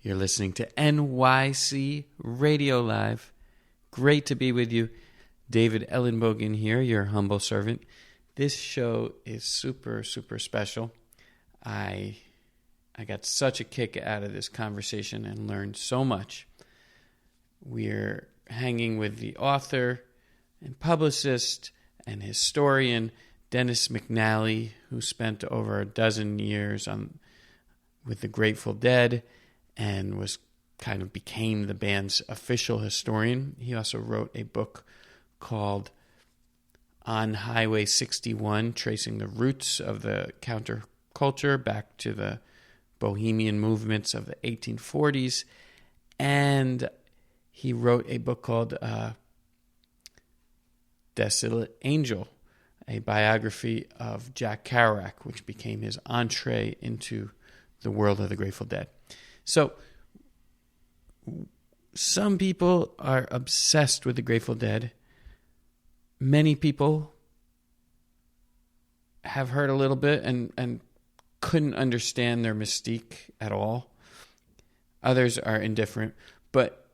You're listening to NYC Radio Live. Great to be with you. David Ellenbogen here, your humble servant. This show is super, super special. I got such a kick out of this conversation and learned so much. We're hanging with the author and publicist and historian Dennis McNally, who spent over a dozen years with the Grateful Dead and became the band's official historian. He also wrote a book called On Highway 61, tracing the roots of the counterculture back to the bohemian movements of the 1840s. And he wrote a book called Desolate Angel, a biography of Jack Kerouac, which became his entree into the world of the Grateful Dead. So, some people are obsessed with the Grateful Dead. Many people have heard a little bit and couldn't understand their mystique at all. Others are indifferent. But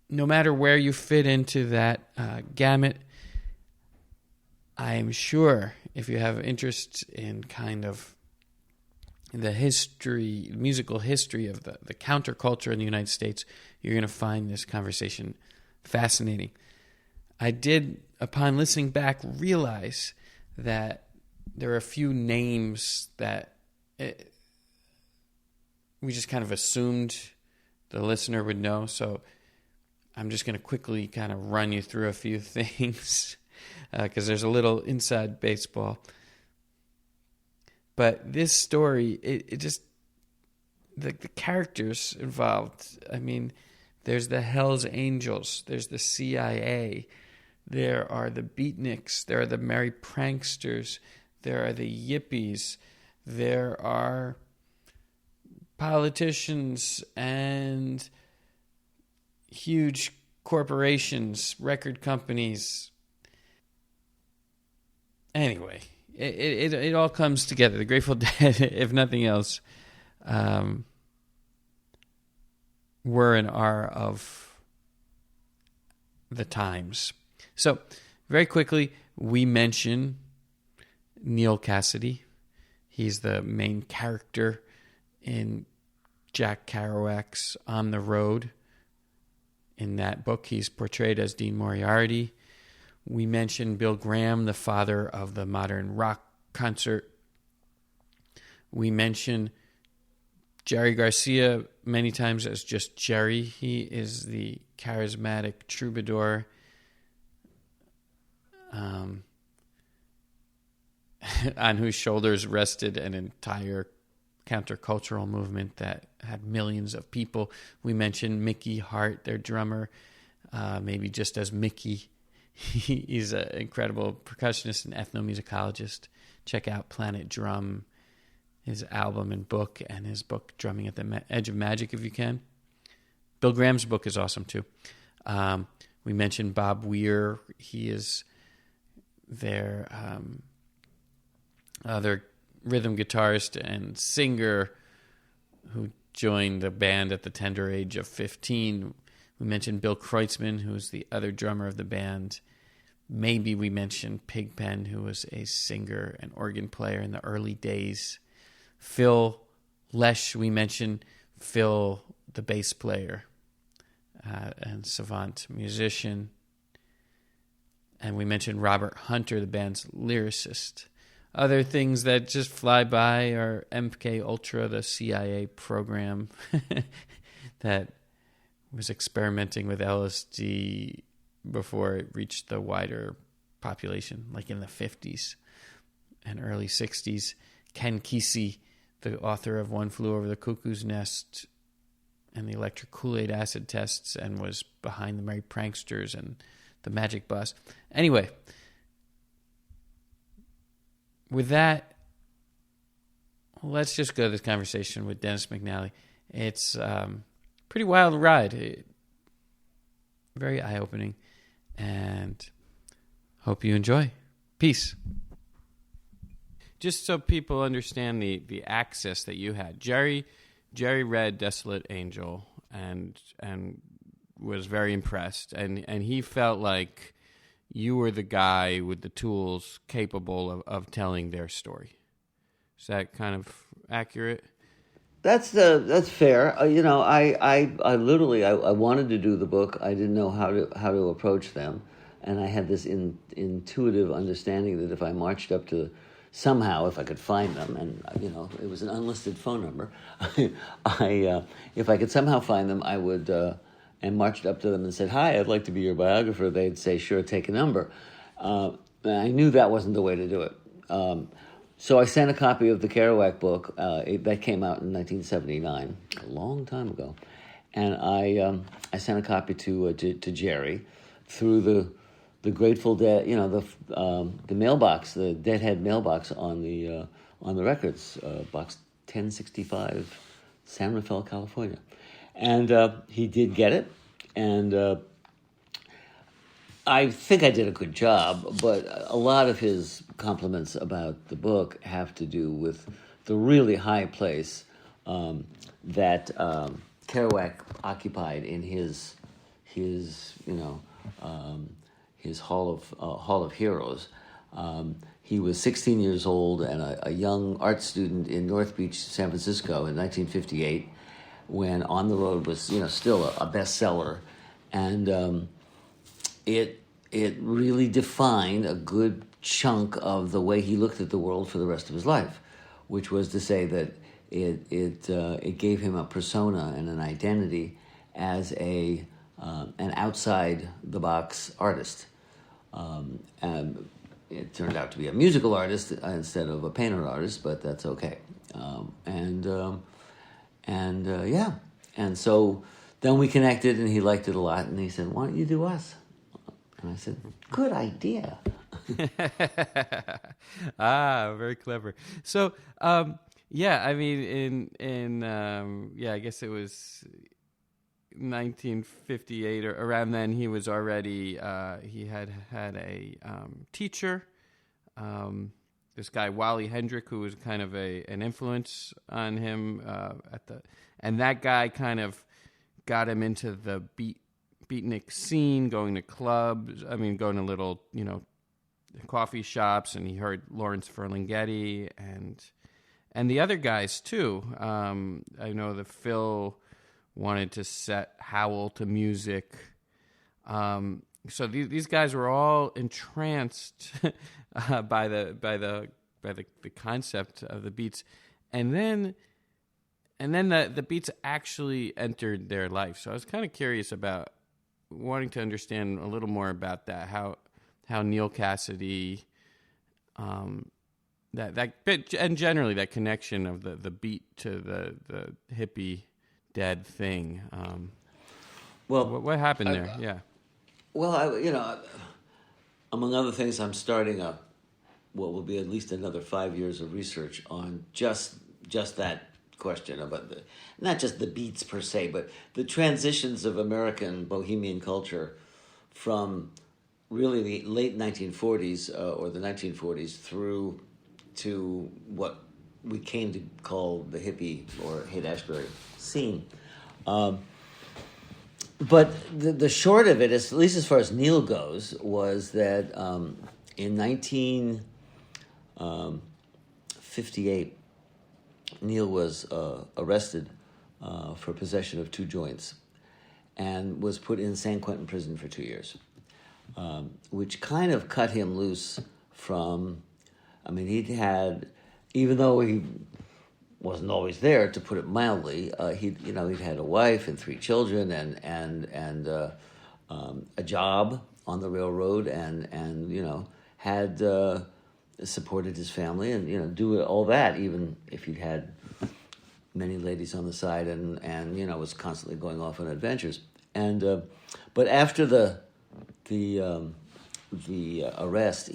no matter where you fit into that gamut, I am sure if you have interest in kind of the musical history of the counterculture in the United States, you're going to find this conversation fascinating. I did, upon listening back, realize that there are a few names that we just kind of assumed the listener would know. So I'm just going to quickly kind of run you through a few things because there's a little inside baseball. But this story, it just, the characters involved, I mean, there's the Hells Angels, there's the CIA, there are the beatniks, there are the merry pranksters, there are the yippies, there are politicians and huge corporations, record companies. Anyway, it all comes together. The Grateful Dead, if nothing else, were and are of the times. So, very quickly, we mention Neal Cassady. He's the main character in Jack Kerouac's On the Road. In that book, he's portrayed as Dean Moriarty. We mentioned Bill Graham, the father of the modern rock concert. We mention Jerry Garcia many times as just Jerry. He is the charismatic troubadour on whose shoulders rested an entire countercultural movement that had millions of people. We mentioned Mickey Hart, their drummer, maybe just as Mickey. He's an incredible percussionist and ethnomusicologist. Check out Planet Drum, his album and book, and his book Drumming at the Edge of Magic, if you can. Bill Graham's book is awesome too. We mentioned Bob Weir. He is their other rhythm guitarist and singer who joined the band at the tender age of 15. We mentioned Bill Kreutzmann, who's the other drummer of the band. Maybe we mentioned Pigpen, who was a singer and organ player in the early days. Phil Lesh, we mentioned Phil, the bass player and savant musician. And we mentioned Robert Hunter, the band's lyricist. Other things that just fly by are MK Ultra, the CIA program that was experimenting with LSD before it reached the wider population, like in the 50s and early 60s. Ken Kesey, the author of One Flew Over the Cuckoo's Nest and the electric Kool-Aid acid tests, and was behind the Merry Pranksters and the Magic Bus. Anyway, with that, let's just go to this conversation with Dennis McNally. It's pretty wild ride. Very eye-opening. And hope you enjoy. Peace. Just so people understand the access that you had. Jerry Jerry read Desolate Angel and was very impressed, and he felt like you were the guy with the tools capable of telling their story. Is that kind of accurate? That's fair. I literally I wanted to do the book. I didn't know how to approach them, and I had this intuitive understanding that if I marched up to somehow, if I could find them, and it was an unlisted phone number, if I could somehow find them, I would and marched up to them and said, "Hi, I'd like to be your biographer." They'd say, "Sure, take a number." And I knew that wasn't the way to do it. So I sent a copy of the Kerouac book that came out in 1979, a long time ago, and I sent a copy to Jerry through the Grateful Dead, the mailbox, the Deadhead mailbox on the records, box 1065, San Rafael, California, and he did get it, and I think I did a good job, but a lot of his compliments about the book have to do with the really high place that Kerouac occupied in his Hall of Heroes. He was 16 years old and a young art student in North Beach, San Francisco, in 1958, when On the Road was still a bestseller, and it really defined a good chunk of the way he looked at the world for the rest of his life, which was to say that it gave him a persona and an identity as an outside the box artist. And it turned out to be a musical artist instead of a painter artist, but that's okay. And so then we connected, and he liked it a lot, and he said, "Why don't you do us?" And I said, "Good idea." Very clever. So, I mean, I guess it was 1958 or around then. He was already he had a teacher, this guy Wally Hendrick, who was kind of an influence on him and that guy kind of got him into the beatnik scene, going to clubs. I mean, going to little coffee shops, and he heard Lawrence Ferlinghetti and the other guys too. I know that Phil wanted to set Howell to music. So these guys were all entranced by the concept of the beats, and then the beats actually entered their life. So I was kind of curious about wanting to understand a little more about that, how Neal Cassady, that bit, and generally that connection of the beat to the hippie dead thing. What happened there? Yeah. Well, among other things, I'm starting what will be at least another 5 years of research on just that question about not just the beats per se, but the transitions of American bohemian culture from really the late 1940s or the 1940s through to what we came to call the hippie or Haight-Ashbury scene. But the short of it, at least as far as Neal goes, was that in 1958, Neal was arrested for possession of 2 joints and was put in San Quentin prison for 2 years, which kind of cut him loose from, he'd had, even though he wasn't always there, to put it mildly, he'd had a wife and 3 children and a job on the railroad and had supported his family and do all that, even if he'd had many ladies on the side and was constantly going off on adventures. And but after the arrest,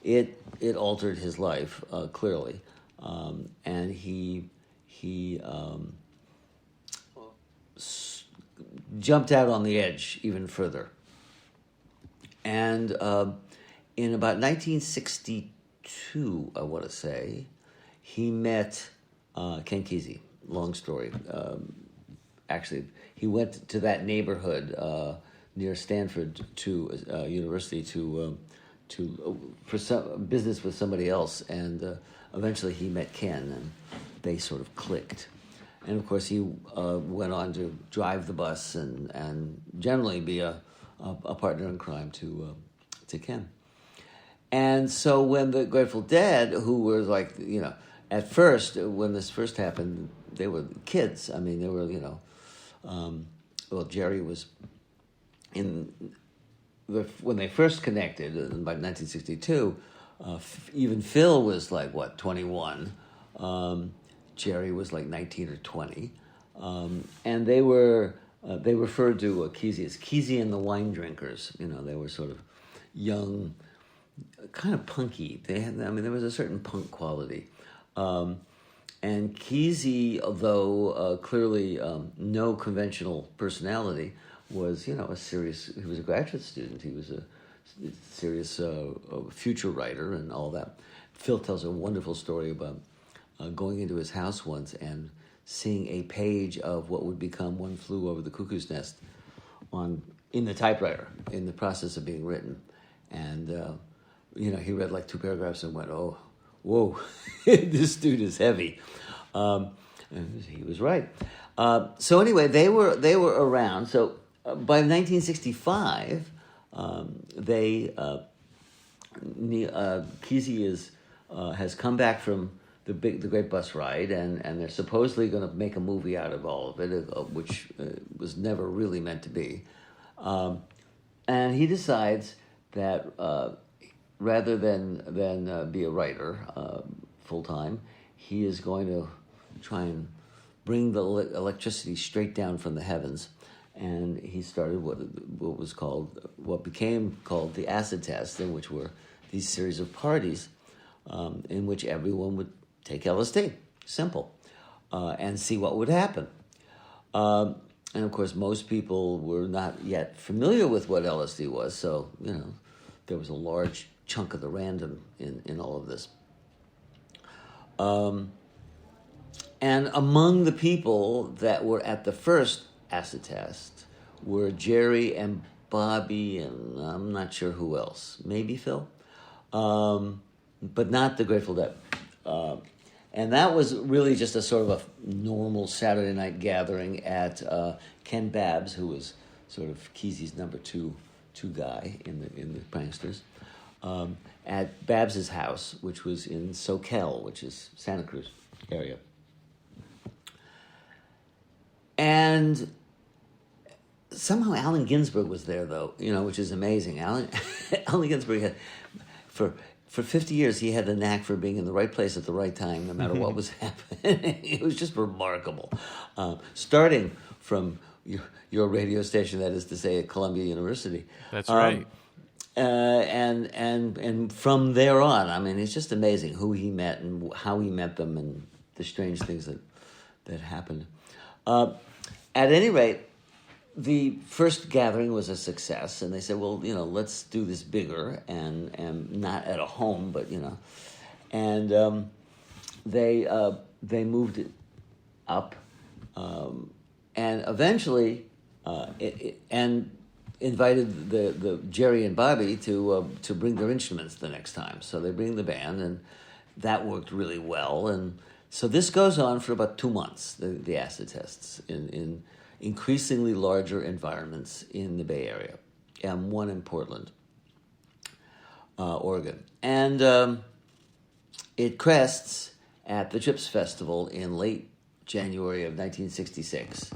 it altered his life clearly, and he jumped out on the edge even further. And in about 1962, I want to say, he met Ken Kesey, long story. Actually, he went to that neighborhood near Stanford to university for some business with somebody else, and eventually he met Ken, and they sort of clicked. And of course, he went on to drive the bus and generally be a partner in crime to Ken. And so when the Grateful Dead, who were like, at first, when this first happened, they were kids. I mean, they were, Jerry was when they first connected, by 1962, even Phil was like, 21? Jerry was like 19 or 20. And they referred to Kesey as Kesey and the Wine Drinkers. They were sort of young, kind of punky. There was a certain punk quality. And Kesey, although clearly no conventional personality, was, he was a graduate student. He was a serious future writer and all that. Phil tells a wonderful story about going into his house once and seeing a page of what would become One Flew Over the Cuckoo's Nest in the typewriter, in the process of being written. And, he read like 2 paragraphs and went, oh, whoa, this dude is heavy. And he was right. So anyway, they were around. So by 1965, Kesey has come back from the great bus ride, and they're supposedly going to make a movie out of all of it, which was never really meant to be. And he decides that rather than be a writer full time, he is going to try and bring the electricity straight down from the heavens. And he started what became called the acid test, in which were these series of parties in which everyone would take LSD, simple, and see what would happen. And of course, most people were not yet familiar with what LSD was, so there was a large chunk of the random in all of this. And among the people that were at the first acid test were Jerry and Bobby, and I'm not sure who else, maybe Phil, but not the Grateful Dead. And that was really just a sort of a normal Saturday night gathering at Ken Babbs, who was sort of Kesey's number two guy in the Pranksters, at Babbs's house, which was in Soquel, which is Santa Cruz area. And somehow Allen Ginsberg was there, though, which is amazing. Allen Ginsberg had, for 50 years, he had the knack for being in the right place at the right time, no matter what was happening. It was just remarkable. Starting from your radio station, that is to say, at Columbia University. That's right. And from there on, it's just amazing who he met and how he met them and the strange things that happened. At any rate, the first gathering was a success, and they said, well, let's do this bigger and not at a home, but, and they moved it up, and eventually, and invited the Jerry and Bobby to bring their instruments the next time. So they bring the band, and that worked really well, and so this goes on for about 2 months, the acid tests, in increasingly larger environments in the Bay Area, and one in Portland, Oregon. And it crests at the Chips Festival in late January of 1966,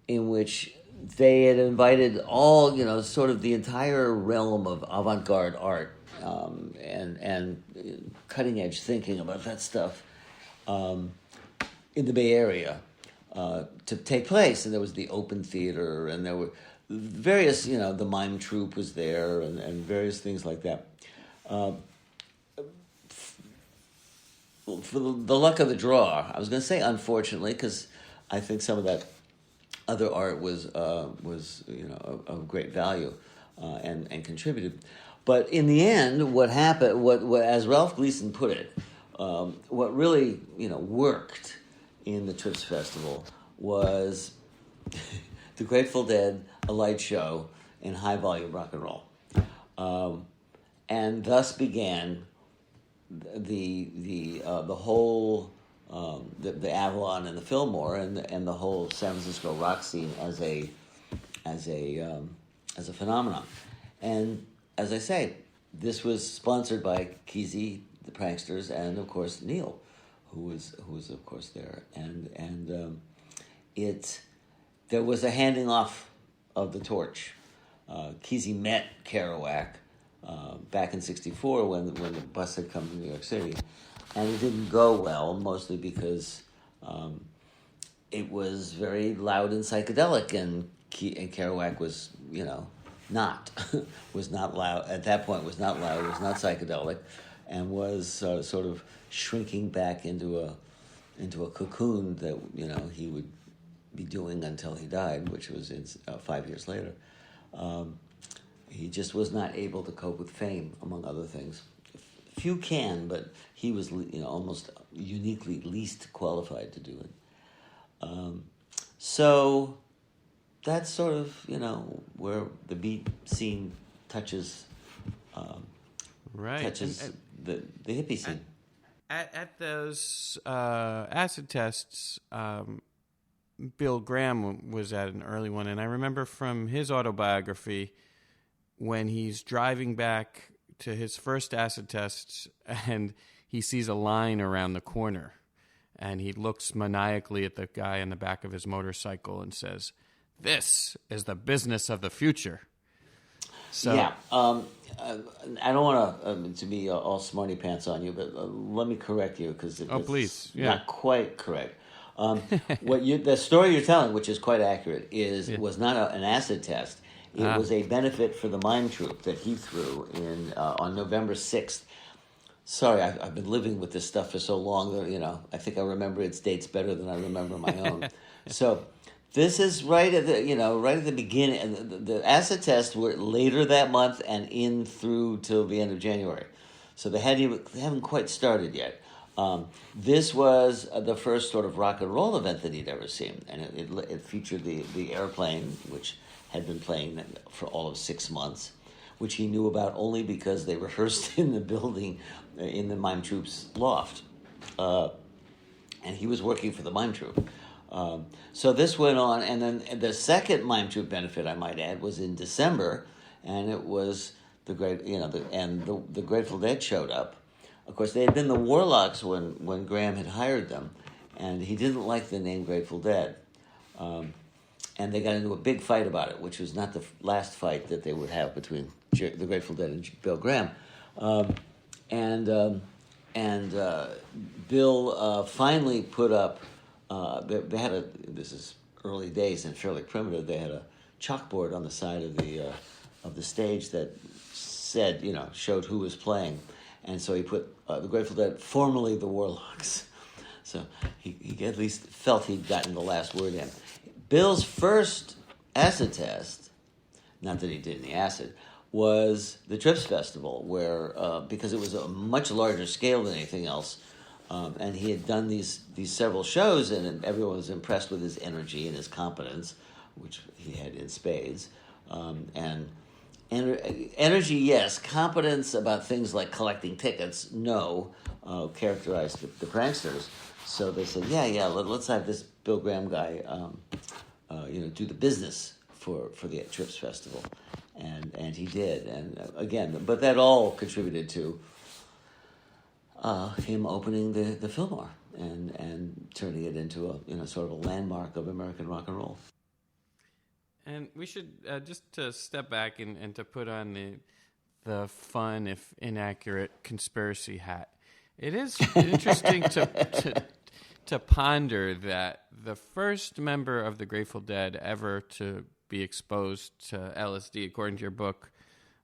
in which they had invited all, sort of the entire realm of avant-garde art and cutting-edge thinking about that stuff in the Bay Area to take place. And there was the Open Theater, and there were various, the Mime Troupe was there, and various things like that. For the luck of the draw, I was going to say unfortunately, because I think some of that other art was of great value and contributed. But in the end, what happened, what as Ralph Gleason put it, what really worked in the Trips Festival was the Grateful Dead, a light show, and high volume rock and roll, and thus began the whole the Avalon and the Fillmore and the whole San Francisco rock scene as a phenomenon. And as I say, this was sponsored by Kesey, the Pranksters, and of course Neil, who was of course there, and there was a handing off of the torch. Kesey met Kerouac back in '64 when the bus had come to New York City, and it didn't go well, mostly because it was very loud and psychedelic, and Kerouac was, not was not loud at that point. Was not loud. Was not psychedelic, and was sort of shrinking back into a cocoon that he would be doing until he died, which was 5 years later. He just was not able to cope with fame, among other things. Few can, but he was almost uniquely least qualified to do it. So that's sort of where the beat scene touches right touches the hippie scene. At those acid tests, Bill Graham was at an early one, and I remember from his autobiography when he's driving back to his first acid tests and he sees a line around the corner, and he looks maniacally at the guy in the back of his motorcycle and says, "This is the business of the future." So yeah, I don't want to be all smarty pants on you, but let me correct you because please, not quite correct. The story you're telling, which is quite accurate, was not an acid test. It was a benefit for the mime troupe that he threw in on November 6th. Sorry, I've been living with this stuff for so long that I think I remember its dates better than I remember my own. So this is right at the beginning. And the acid tests were later that month and in through till the end of January. So they haven't quite started yet. This was the first sort of rock and roll event that he'd ever seen, and it featured the airplane, which had been playing for all of 6 months, which he knew about only because they rehearsed in the building in the mime troupe's loft, and he was working for the mime troupe. So this went on, and then the second mime troupe benefit, I might add, was in December, and it was the Grateful Dead showed up. Of course, they had been the Warlocks when Graham had hired them, and he didn't like the name Grateful Dead. And they got into a big fight about it, which was not the last fight that they would have between the Grateful Dead and Bill Graham. Bill finally put up. They had this is early days and fairly primitive. They had a chalkboard on the side of the stage that said, showed who was playing. And so he put the Grateful Dead, formerly the Warlocks. So he at least felt he'd gotten the last word in. Bill's first acid test, not that he did any acid, was the Trips Festival, where because it was a much larger scale than anything else, and he had done these several shows, and everyone was impressed with his energy and his competence, which he had in spades, and energy, yes. Competence about things like collecting tickets, no, characterized the Pranksters. So they said, yeah, let's have this Bill Graham guy, do the business for the Trips Festival, and he did. And again, but that all contributed to him opening the Fillmore and turning it into a sort of a landmark of American rock and roll. And we should just to step back and to put on the fun, if inaccurate, conspiracy hat. It is interesting to ponder that the first member of the Grateful Dead ever to be exposed to LSD, according to your book,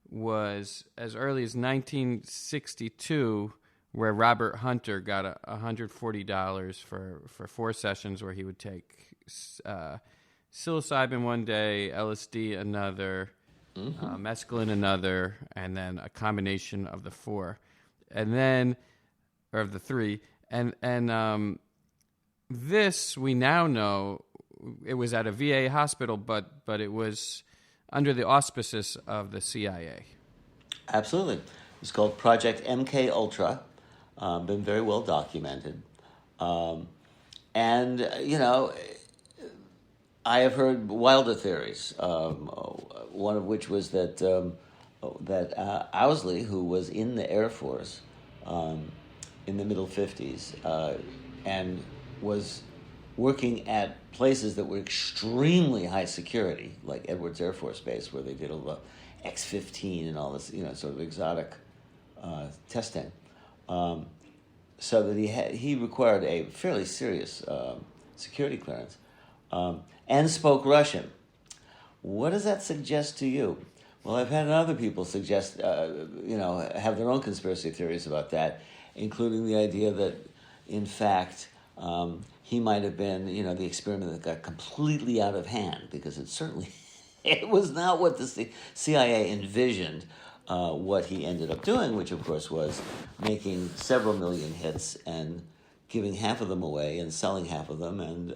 was as early as 1962, where Robert Hunter got $140 for 4 sessions where he would take psilocybin one day, LSD another, mescaline another, and then a combination of the 4, and then, or of the 3, and this we now know it was at a VA hospital, but it was under the auspices of the CIA. Absolutely. It's called Project MK Ultra. Been very well documented. And, I have heard wilder theories, one of which was that Owsley, who was in the Air Force in the middle 50s and was working at places that were extremely high security, like Edwards Air Force Base, where they did all the X-15 and all this, sort of exotic testing. So that he required a fairly serious security clearance, and spoke Russian. What does that suggest to you? Well, I've had other people suggest, have their own conspiracy theories about that, including the idea that, in fact, he might have been, the experiment that got completely out of hand, because it was not what the CIA envisioned. What he ended up doing, which of course was making several million hits and giving half of them away and selling half of them and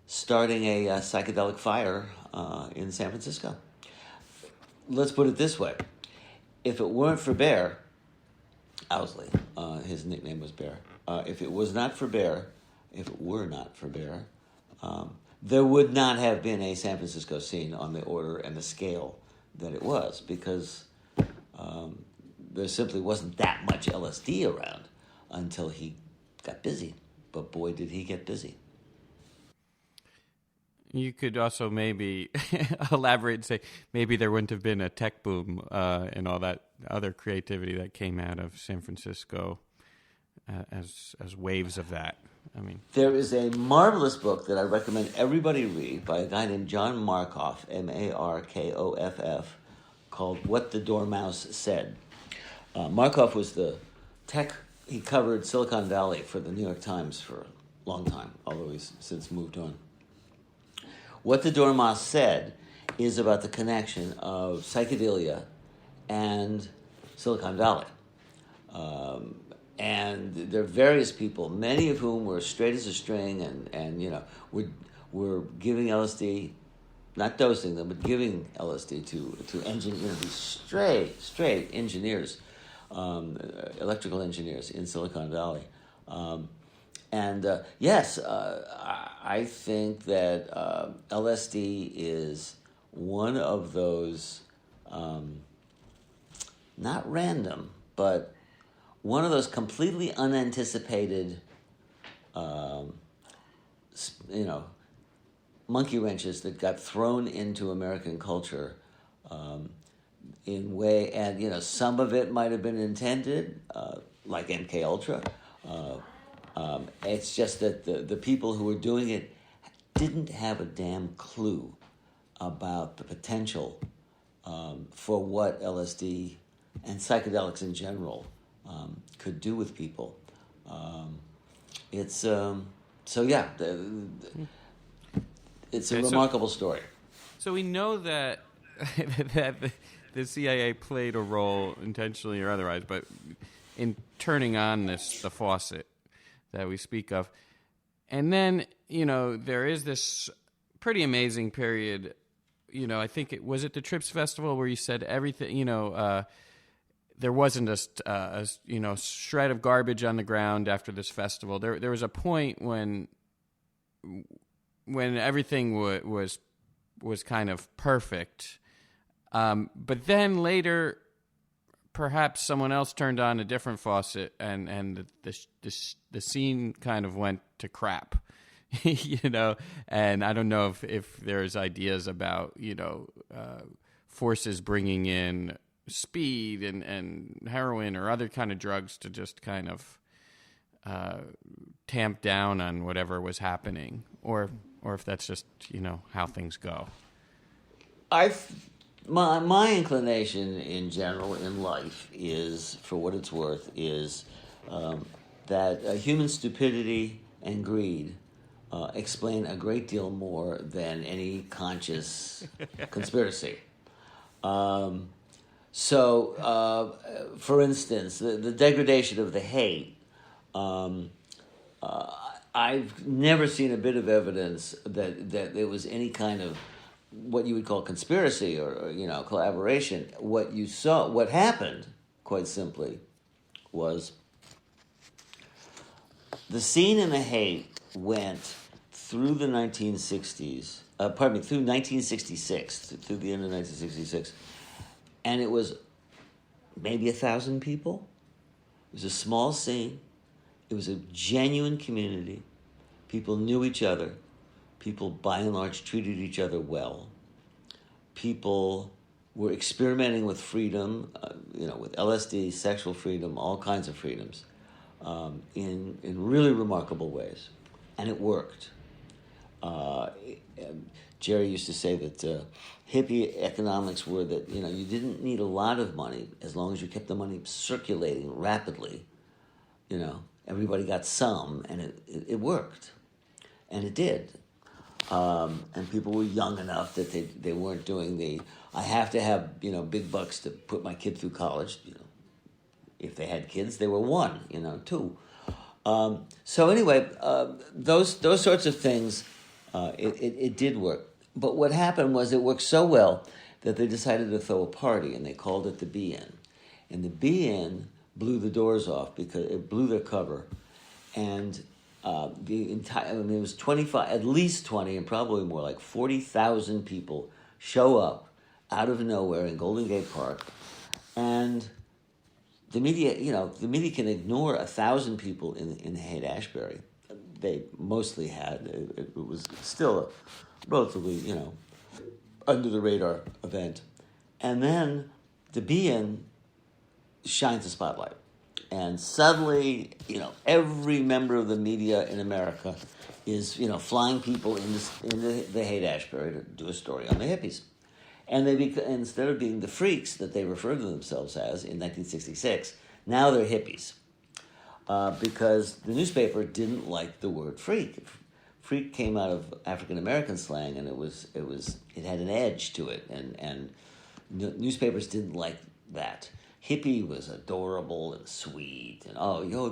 starting a psychedelic fire in San Francisco. Let's put it this way: if it weren't for Bear Owsley, his nickname was Bear. If it were not for Bear, there would not have been a San Francisco scene on the order and the scale that it was, because there simply wasn't that much LSD around until he got busy. But boy, did he get busy. You could also maybe elaborate and say maybe there wouldn't have been a tech boom and all that other creativity that came out of San Francisco as waves of that. I mean, there is a marvelous book that I recommend everybody read by a guy named John Markoff, Markoff, called What the Dormouse Said. Markoff was the tech. He covered Silicon Valley for the New York Times for a long time, although he's since moved on. What the Dormouse Said is about the connection of psychedelia and Silicon Valley. And there are various people, many of whom were straight as a string and were giving LSD, not dosing them, but giving LSD to engineers, these straight engineers, electrical engineers in Silicon Valley. Yes, I think that LSD is one of those, not random, but one of those completely unanticipated, monkey wrenches that got thrown into American culture in way, and some of it might have been intended, like MK Ultra. It's just that the people who were doing it didn't have a damn clue about the potential for what LSD and psychedelics in general could do with people. It's a remarkable story. So we know that that the CIA played a role, intentionally or otherwise, but in turning on the faucet that we speak of. And then, there is this pretty amazing period, I think it was at the Trips Festival where you said everything, there wasn't a shred of garbage on the ground after this festival. There was a point when everything was kind of perfect. But then later, perhaps someone else turned on a different faucet, and the scene kind of went to crap, And I don't know if there's ideas about forces bringing in speed and heroin or other kind of drugs to just kind of tamp down on whatever was happening, or if that's just how things go. My inclination in general in life is, for what it's worth, is that human stupidity and greed explain a great deal more than any conscious conspiracy. So, for instance, the degradation of the hate Um, I've never seen a bit of evidence that there was any kind of what you would call conspiracy or collaboration. What happened, quite simply, was the scene in the Haight went through the 1960s. Through 1966, through the end of 1966, and it was maybe 1,000 people. It was a small scene. It was a genuine community. People knew each other. People, by and large, treated each other well. People were experimenting with freedom, with LSD, sexual freedom, all kinds of freedoms, in really remarkable ways, and it worked. Jerry used to say that hippie economics were that you didn't need a lot of money as long as you kept the money circulating rapidly. Everybody got some, and it worked, and it did. And people were young enough that they weren't doing I have to have big bucks to put my kid through college. If they had kids, they were one, two. So anyway, those sorts of things, it did work. But what happened was it worked so well that they decided to throw a party, and they called it the Be-In. And the Be-In blew the doors off because it blew their cover. And it was 25, at least 20, and probably more, like 40,000 people show up out of nowhere in Golden Gate Park. And the media can ignore 1,000 people in Haight-Ashbury. They mostly had. It was still a relatively, under the radar event. And then the Be-In shines a spotlight. And suddenly, every member of the media in America is, flying people into the Haight-Ashbury to do a story on the hippies. And instead of being the freaks that they referred to themselves as in 1966, now they're hippies. Because the newspaper didn't like the word freak. Freak came out of African American slang, and it had an edge to it, and newspapers didn't like that. Hippie was adorable and sweet, and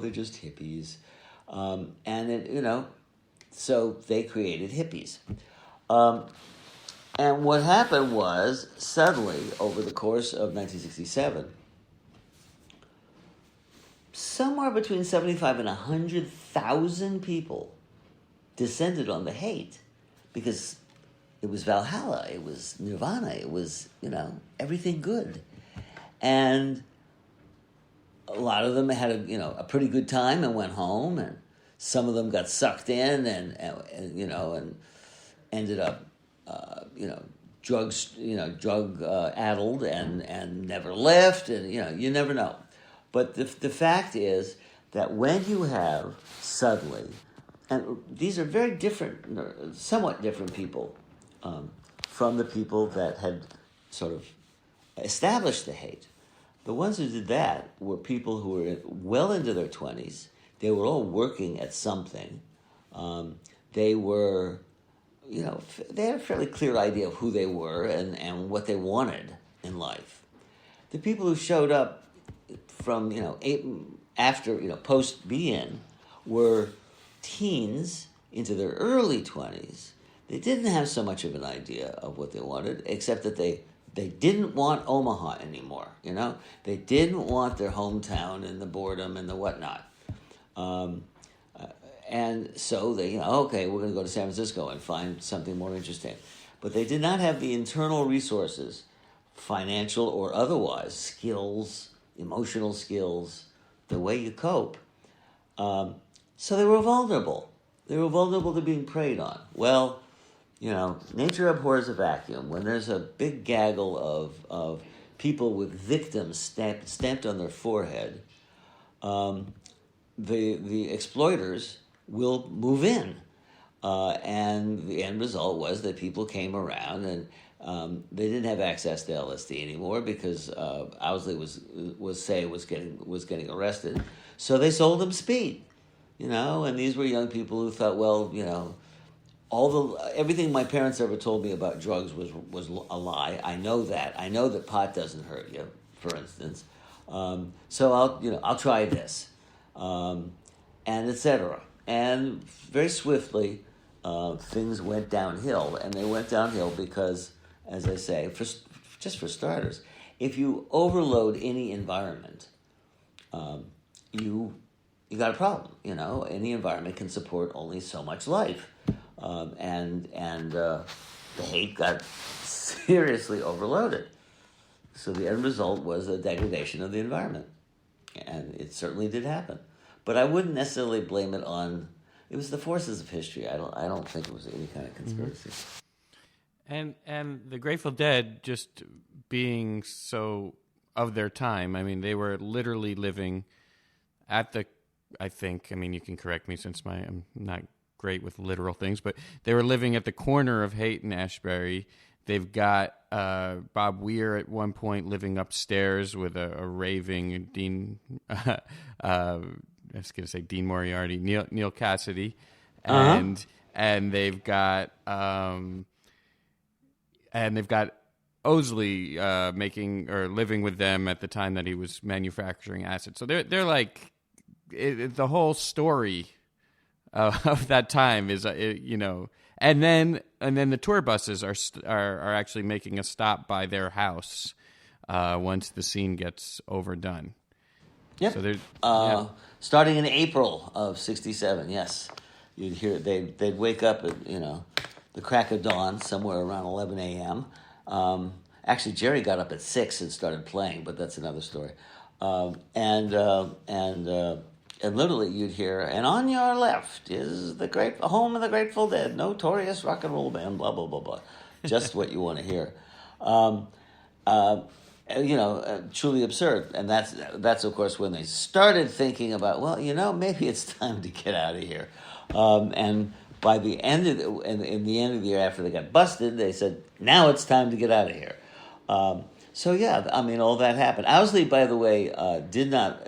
they're just hippies, so they created hippies. And what happened was, suddenly, over the course of 1967, somewhere between 75 and 100,000 people descended on the Haight, because it was Valhalla, it was Nirvana, it was, everything good. And a lot of them had a pretty good time and went home, and some of them got sucked in and ended up drug addled and never left, and you never know. But the fact is that when you have suddenly, and these are very different, somewhat different people from the people that had sort of established the Haight. The ones who did that were people who were well into their 20s. They were all working at something. They were, they had a fairly clear idea of who they were and what they wanted in life. The people who showed up from, after, post Be-In were teens into their early 20s. They didn't have so much of an idea of what they wanted, except that they didn't want Omaha anymore, They didn't want their hometown and the boredom and the whatnot. And so they, okay, we're going to go to San Francisco and find something more interesting. But they did not have the internal resources, financial or otherwise, skills, emotional skills, the way you cope. So they were vulnerable. They were vulnerable to being preyed on. Well, nature abhors a vacuum. When there's a big gaggle of people with victims stamped on their forehead, the exploiters will move in. And the end result was that people came around, and they didn't have access to LSD anymore because Owsley was getting arrested. So they sold them speed, and these were young people who thought, well, everything my parents ever told me about drugs was a lie. I know that. I know that pot doesn't hurt you, for instance. So I'll try this. and etc. And very swiftly, things went downhill, and they went downhill because, as I say, just for starters, if you overload any environment, you got a problem. Any environment can support only so much life, and the hate got seriously overloaded. So the end result was a degradation of the environment, and it certainly did happen. But I wouldn't necessarily blame it on. It was the forces of history. I don't think it was any kind of conspiracy. And the Grateful Dead just being so of their time. I mean, they were literally living at the. I think. I mean, you can correct me since I'm not great with literal things, but they were living at the corner of Haight and Ashbury. They've got Bob Weir at one point living upstairs with a raving Dean. I was going to say Dean Moriarty, Neil Cassidy, and they've got Owsley making or living with them at the time that he was manufacturing acid. So they're like the whole story of that time is and then the tour buses are actually making a stop by their house once the scene gets overdone. Yep. So starting in April of '67, yes, you'd hear they'd wake up at the crack of dawn, somewhere around 11 a.m. Actually, Jerry got up at 6 and started playing, but that's another story. And literally you'd hear, and on your left is the great home of the Grateful Dead, notorious rock and roll band, blah blah blah blah, just what you want to hear. Truly absurd. And that's of course when they started thinking about, maybe it's time to get out of here. And by the end of in the end of the year after they got busted, they said, now it's time to get out of here. All that happened. Owsley, by the way, did not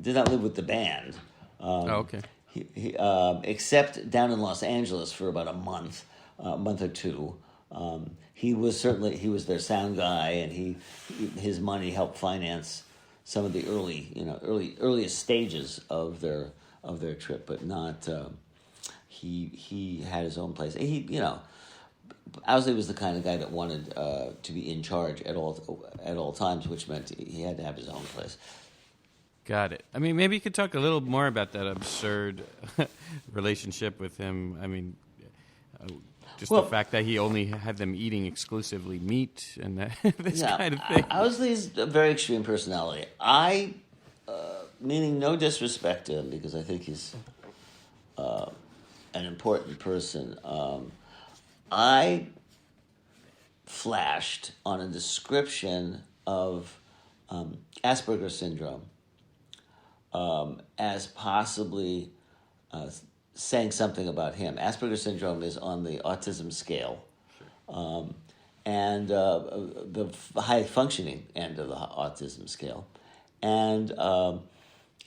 live with the band. Okay. He except down in Los Angeles for about a month or two. He was their sound guy, and his money helped finance some of the earliest stages of their trip, but not. He had his own place. Owsley was the kind of guy that wanted to be in charge at all times, which meant he had to have his own place. Got it. I mean, maybe you could talk a little more about that absurd relationship with him. I mean. The fact that he only had them eating exclusively meat and this kind of thing. Owsley's a very extreme personality. Meaning no disrespect to him, because I think he's an important person. I flashed on a description of Asperger's syndrome as possibly saying something about him. Asperger's syndrome is on the autism scale, and the high functioning end of the autism scale, and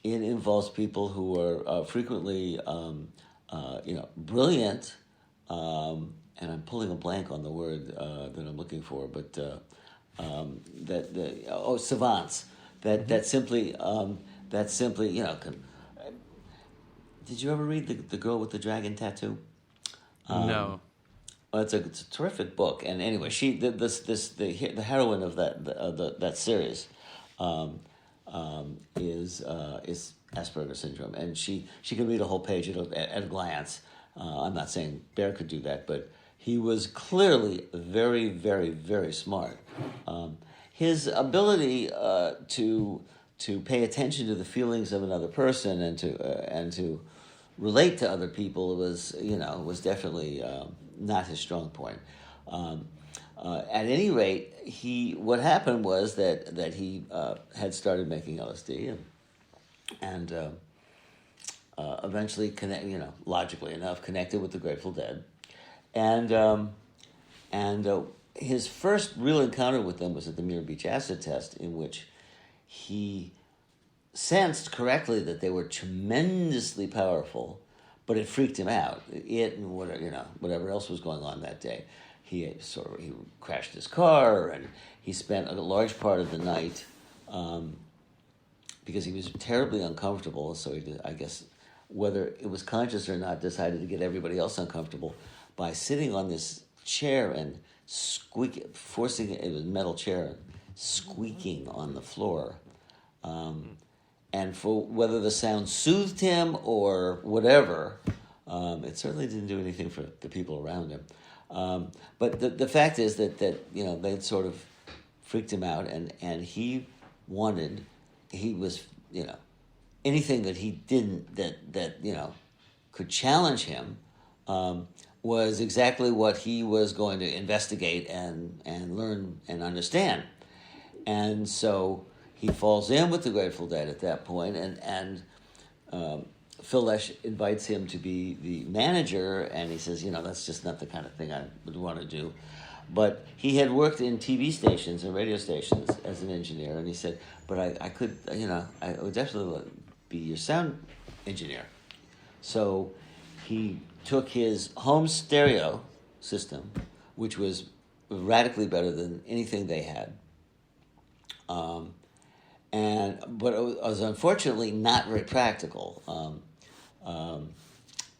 it involves people who are frequently, brilliant, and I'm pulling a blank on the word that I'm looking for, but savants that simply can. Did you ever read the Girl with the Dragon Tattoo? No. Well, it's a terrific book, and anyway, the heroine of that series is Asperger's syndrome, and she can read a whole page at a glance. I'm not saying Bear could do that, but he was clearly very, very, very smart. His ability to pay attention to the feelings of another person and to relate to other people was definitely not his strong point. At any rate, what happened was that he had started making LSD and eventually logically enough, connected with the Grateful Dead, and his first real encounter with them was at the Mirror Beach acid test, in which he sensed correctly that they were tremendously powerful, but it freaked him out. It and whatever else was going on that day. He crashed his car, and he spent a large part of the night because he was terribly uncomfortable. So he did, I guess, whether it was conscious or not, decided to get everybody else uncomfortable by sitting on this chair and forcing it was a metal chair, squeaking on the floor. And for whether the sound soothed him or whatever, it certainly didn't do anything for the people around him. But the fact is that they'd sort of freaked him out, and he was anything that he didn't that could challenge him was exactly what he was going to investigate and learn and understand. And so he falls in with the Grateful Dead at that point, and Phil Lesh invites him to be the manager, and he says, that's just not the kind of thing I would want to do. But he had worked in TV stations and radio stations as an engineer, and he said, but I could, I would definitely be your sound engineer. So he took his home stereo system, which was radically better than anything they had, but it was unfortunately not very practical.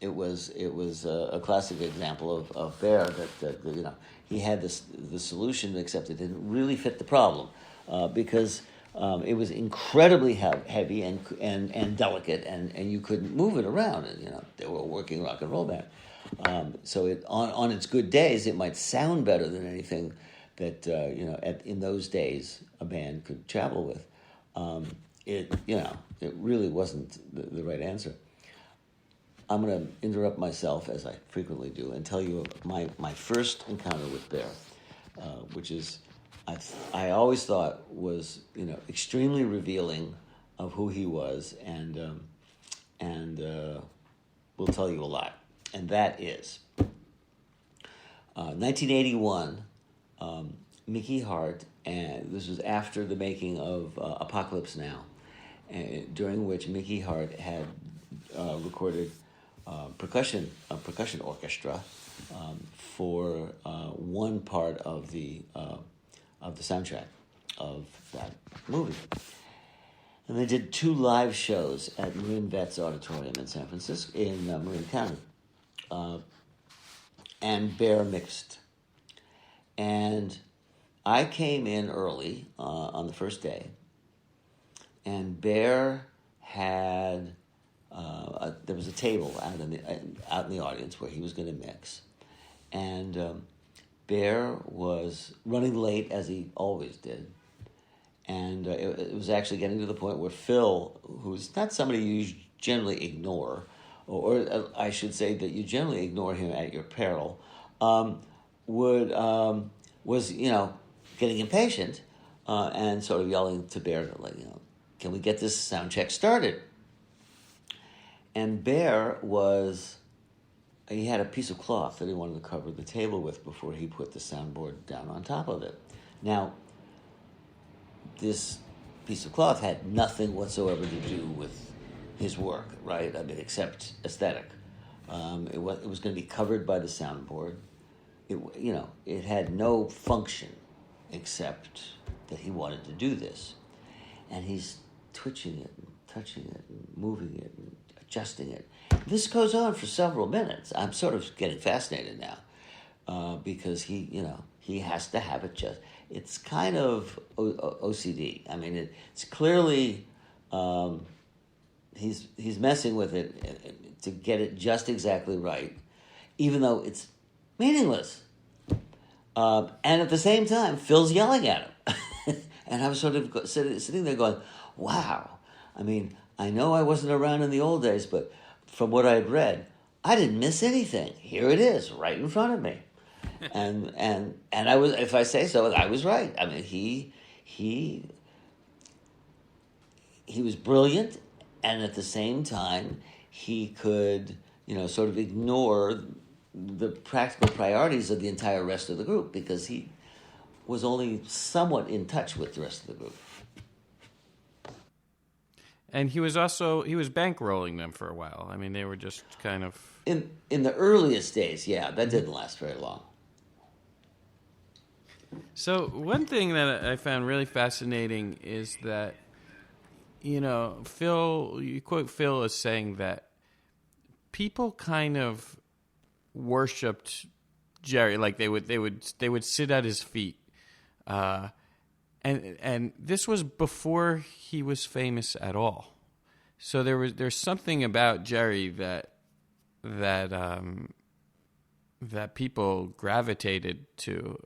It was a classic example of Bear that he had the solution, except it didn't really fit the problem because it was incredibly heavy and delicate, and you couldn't move it around. And they were a working rock and roll band, so it on its good days it might sound better than anything that in those days a band could travel with. It really wasn't the right answer. I'm going to interrupt myself, as I frequently do, and tell you my first encounter with Bear, which is I always thought was extremely revealing of who he was, and will tell you a lot. And that is 1981. Mickey Hart, and this was after the making of Apocalypse Now, during which Mickey Hart had recorded a percussion orchestra for one part of the soundtrack of that movie. And they did 2 live shows at Marin Vets Auditorium in San Francisco, in Marin County, and Bear mixed. And I came in early on the first day, and Bear had there was a table out in the audience where he was going to mix, and Bear was running late as he always did, and it was actually getting to the point where Phil, who's not somebody you generally ignore, or I should say that you generally ignore him at your peril, was getting impatient and sort of yelling to Bear, can we get this sound check started? And Bear he had a piece of cloth that he wanted to cover the table with before he put the soundboard down on top of it. Now, this piece of cloth had nothing whatsoever to do with his work, right? I mean, except aesthetic. It was going to be covered by the soundboard. It had no function except that he wanted to do this. And he's twitching it and touching it and moving it and adjusting it. This goes on for several minutes. I'm sort of getting fascinated now because he has to have it just. It's kind of OCD. I mean, it's clearly he's messing with it to get it just exactly right, even though it's meaningless. And at the same time, Phil's yelling at him. And I was sort of sitting there going, wow. I mean, I know I wasn't around in the old days, but from what I'd read, I didn't miss anything. Here it is, right in front of me. And I was, if I say so, I was right. I mean, he was brilliant, and at the same time, he could, sort of ignore the practical priorities of the entire rest of the group because he was only somewhat in touch with the rest of the group. And he was bankrolling them for a while. I mean, they were just kind of in the earliest days. Yeah, that didn't last very long. So one thing that I found really fascinating is that, Phil, you quote Phil as saying that people kind of worshipped Jerry. Like they would sit at his feet. And this was before he was famous at all. So there's something about Jerry that people gravitated to.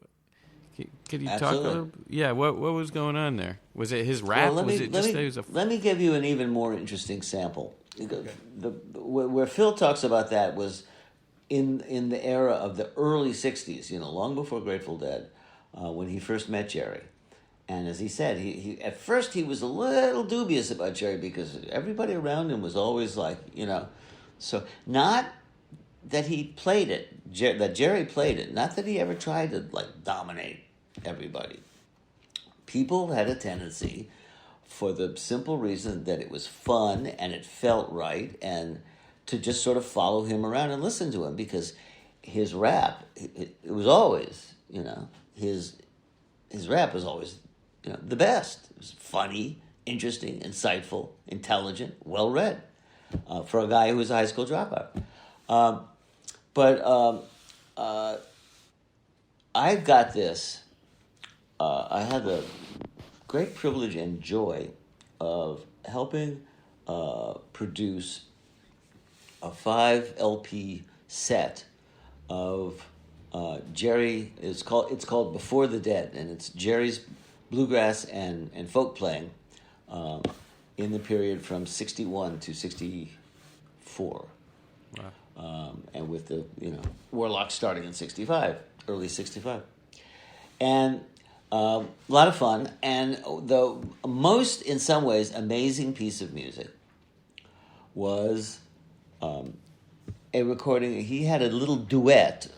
Could you talk a little? Yeah, what was going on there? Was it his rap? Well, let me give you an even more interesting sample. Where Phil talks about that was in the era of the early '60s. Long before Grateful Dead, when he first met Jerry. And as he said, he at first he was a little dubious about Jerry because everybody around him was always like, so not that he played it, that Jerry played it, not that he ever tried to like dominate everybody. People had a tendency, for the simple reason that it was fun and it felt right, and to just sort of follow him around and listen to him because his rap, it was always, his rap was always, the best. It was funny, interesting, insightful, intelligent, well-read for a guy who was a high school dropout. But I've got this. I had the great privilege and joy of helping produce a 5 LP set of Jerry. It's called Before the Dead, and it's Jerry's bluegrass and folk playing in the period from 61 to 64. Wow. And with the Warlock starting in 65, early 65. And a lot of fun, and the most, in some ways, amazing piece of music was a recording. He had a little duo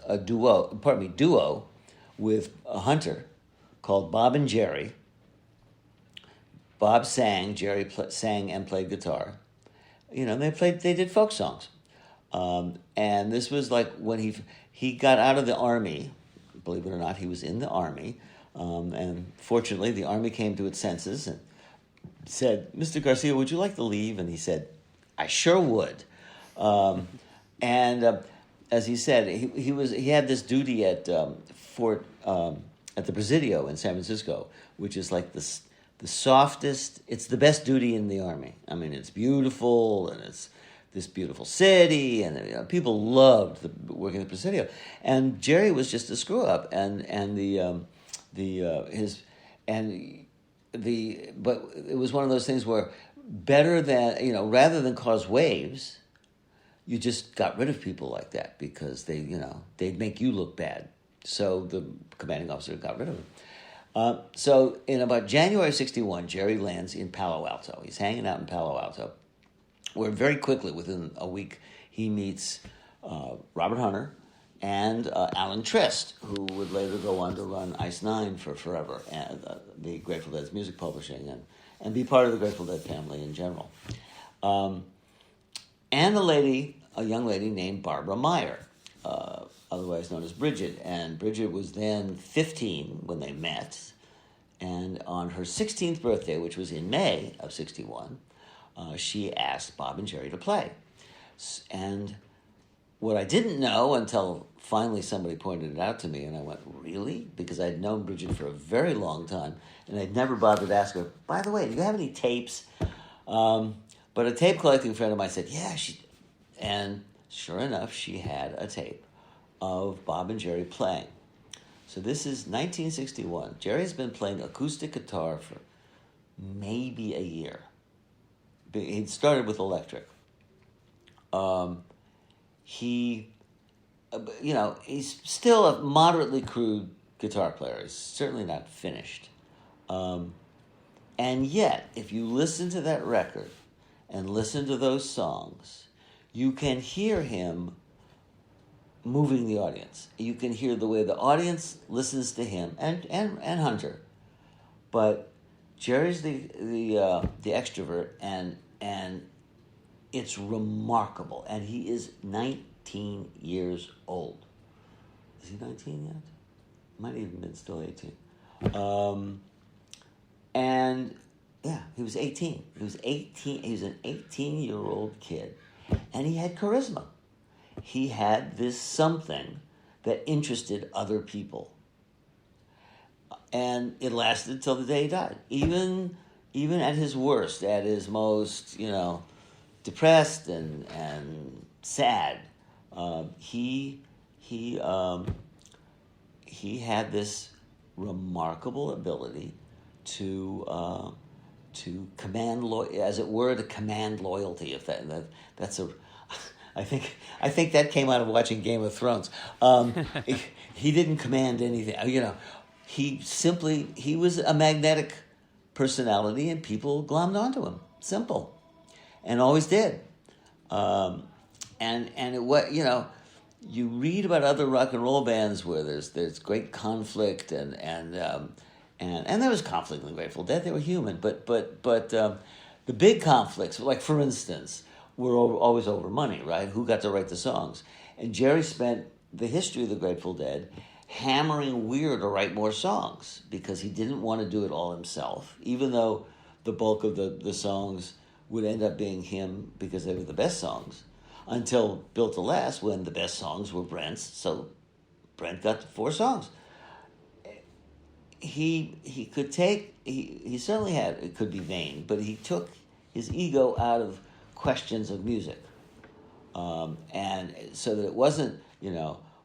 with a Hunter called Bob and Jerry. Bob sang, Jerry sang and played guitar. They did folk songs. And this was like when he got out of the Army. Believe it or not, he was in the Army. And fortunately, the Army came to its senses and said, "Mr. Garcia, would you like to leave?" And he said, "I sure would." As he said, he had this duty at at the Presidio in San Francisco, which is like the softest. It's the best duty in the Army. I mean, it's beautiful, and it's this beautiful city, and people loved working at the Presidio. And Jerry was just a screw up, but it was one of those things where better than rather than cause waves, you just got rid of people like that because they'd make you look bad. So the commanding officer got rid of him. So in about January 61, Jerry lands in Palo Alto. He's hanging out in Palo Alto, where very quickly, within a week, he meets Robert Hunter and Alan Trist, who would later go on to run Ice Nine for forever, and the Grateful Dead's music publishing, and be part of the Grateful Dead family in general. And a young lady named Barbara Meyer, otherwise known as Bridget. And Bridget was then 15 when they met, and on her 16th birthday, which was in May of 61, she asked Bob and Jerry to play. And what I didn't know until finally somebody pointed it out to me, and I went, "Really?" Because I'd known Bridget for a very long time, and I'd never bothered to ask her, "By the way, do you have any tapes?" But a tape collecting friend of mine said, "Yeah." And sure enough, she had a tape of Bob and Jerry playing. So this is 1961. Jerry's been playing acoustic guitar for maybe a year. He'd started with electric. He's still a moderately crude guitar player. He's certainly not finished. And yet, if you listen to that record and listen to those songs, you can hear him moving the audience. You can hear the way the audience listens to him and Hunter. But Jerry's the extrovert, and it's remarkable. And he is 19 years old. Is he 19 yet? Might even been still 18. And yeah, he was 18. He was an 18-year-old kid, and he had charisma. he had this something that interested other people. And it lasted till the day he died. Even at his worst, at his most, depressed and sad, he had this remarkable ability to command, as it were, to command loyalty. If that's a, I think that came out of watching Game of Thrones. He didn't command anything. He was a magnetic personality, and people glommed onto him. Simple, and always did. And it was, you read about other rock and roll bands where there's great conflict and there was conflict in the Grateful Dead. They were human, but the big conflicts, like for instance, were always over money, right? Who got to write the songs? And Jerry spent the history of the Grateful Dead hammering Weir to write more songs because he didn't want to do it all himself, even though the bulk of the songs would end up being him because they were the best songs, until Built to Last, when the best songs were Brent's. So Brent got 4 songs. He could take, he certainly had, it could be vain, but he took his ego out of questions of music. And so that it wasn't,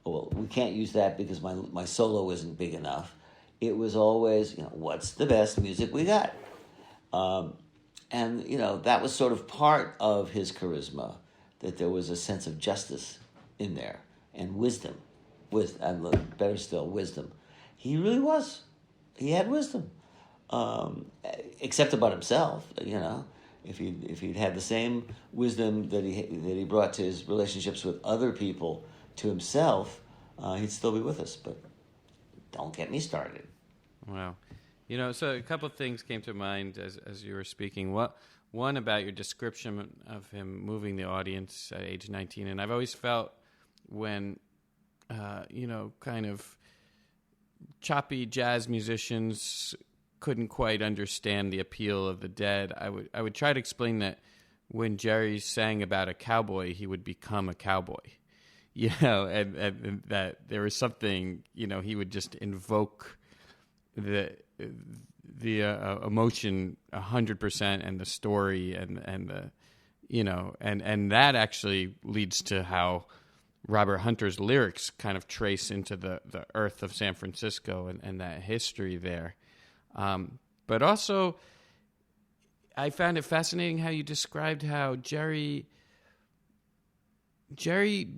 well, we can't use that because my solo isn't big enough. It was always, what's the best music we got? And that was sort of part of his charisma, that there was a sense of justice in there and wisdom. Better still, wisdom. He really was. He had wisdom, except about himself. If he'd had the same wisdom that he brought to his relationships with other people to himself, he'd still be with us. But don't get me started. Wow. So a couple of things came to mind as you were speaking. One about your description of him moving the audience at age 19. And I've always felt when, kind of choppy jazz musicians couldn't quite understand the appeal of the Dead, I would try to explain that when Jerry sang about a cowboy, he would become a cowboy. And that there was something, he would just invoke the emotion 100% and the story and the and that actually leads to how Robert Hunter's lyrics kind of trace into the earth of San Francisco and that history there. But also, I found it fascinating how you described how Jerry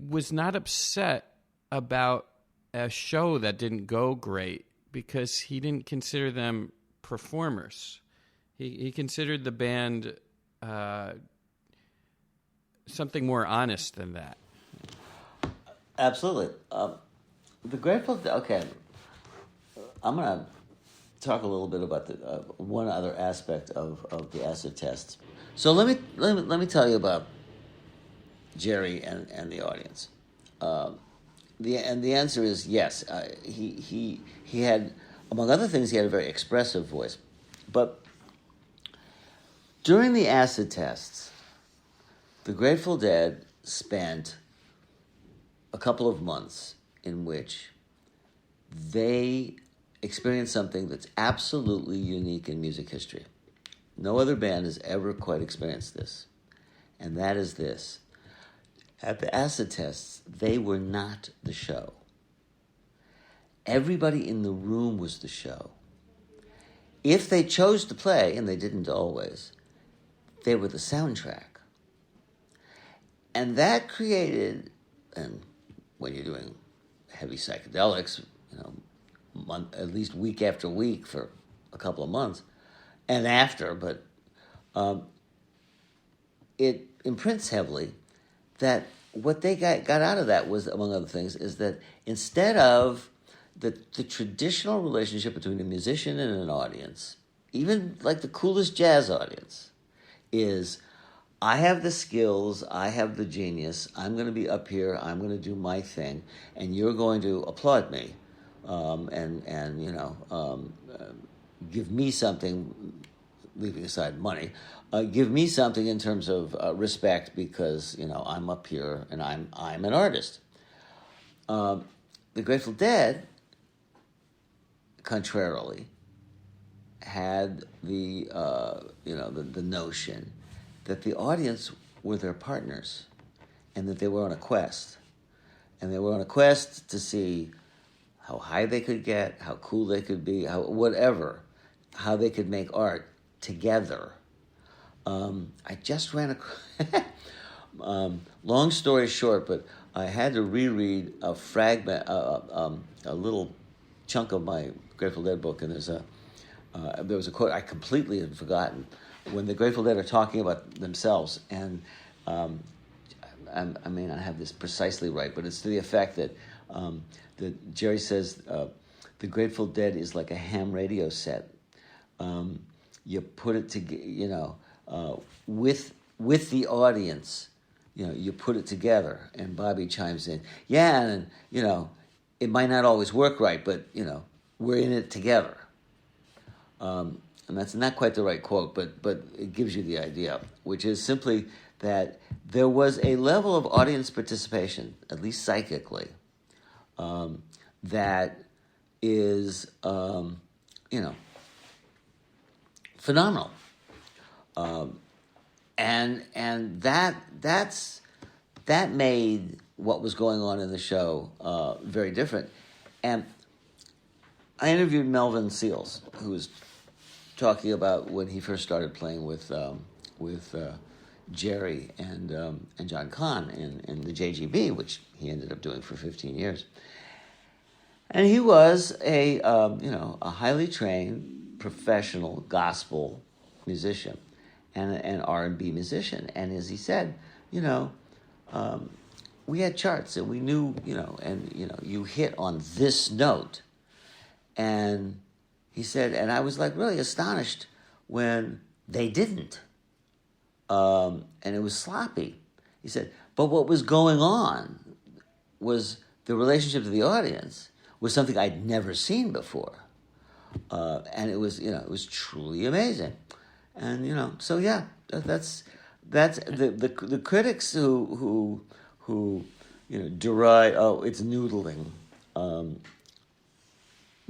was not upset about a show that didn't go great because he didn't consider them performers. He considered the band something more honest than that. Absolutely. The Grateful Dead. Okay, I'm going to talk a little bit about the one other aspect of the acid tests. So let me tell you about Jerry and the audience. The answer is yes. He had, among other things, he had a very expressive voice. But during the acid tests, the Grateful Dead spent a couple of months in which they experienced something that's absolutely unique in music history. No other band has ever quite experienced this. And that is this. At the acid tests, they were not the show. Everybody in the room was the show. If they chose to play, and they didn't always, they were the soundtrack. And that created, and when you're doing heavy psychedelics, at least week after week for a couple of months, and after, but it imprints heavily that what they got out of that was, among other things, is that instead of the traditional relationship between a musician and an audience, even like the coolest jazz audience, is I have the skills, I have the genius, I'm going to be up here, I'm going to do my thing, and you're going to applaud me, and give me something leaving aside money, give me something in terms of respect because I'm up here and I'm an artist. The Grateful Dead, contrarily, had the the notion that the audience were their partners, and that they were on a quest, and they were on a quest to see how high they could get, how cool they could be, how they could make art together. I just ran long story short, but I had to reread a fragment, a little chunk of my Grateful Dead book, and there was a quote I completely had forgotten when the Grateful Dead are talking about themselves, and I may not have this precisely right, but it's to the effect that Jerry says the Grateful Dead is like a ham radio set. You put it together, with the audience. You put it together, and Bobby chimes in. Yeah, and it might not always work right, but we're in it together. And that's not quite the right quote, but it gives you the idea, which is simply that there was a level of audience participation, at least psychically, that is, phenomenal. And that made what was going on in the show very different. And I interviewed Melvin Seals, who was talking about when he first started playing with Jerry and John Kahn in the JGB, which he ended up doing for 15 years. And he was a highly trained professional gospel musician and an R&B musician. And as he said, we had charts and we knew, you hit on this note. And he said, and I was like really astonished when they didn't. And it was sloppy. He said, but what was going on was the relationship to the audience was something I'd never seen before. And it was truly amazing. And, so yeah, that's the critics who deride, it's noodling,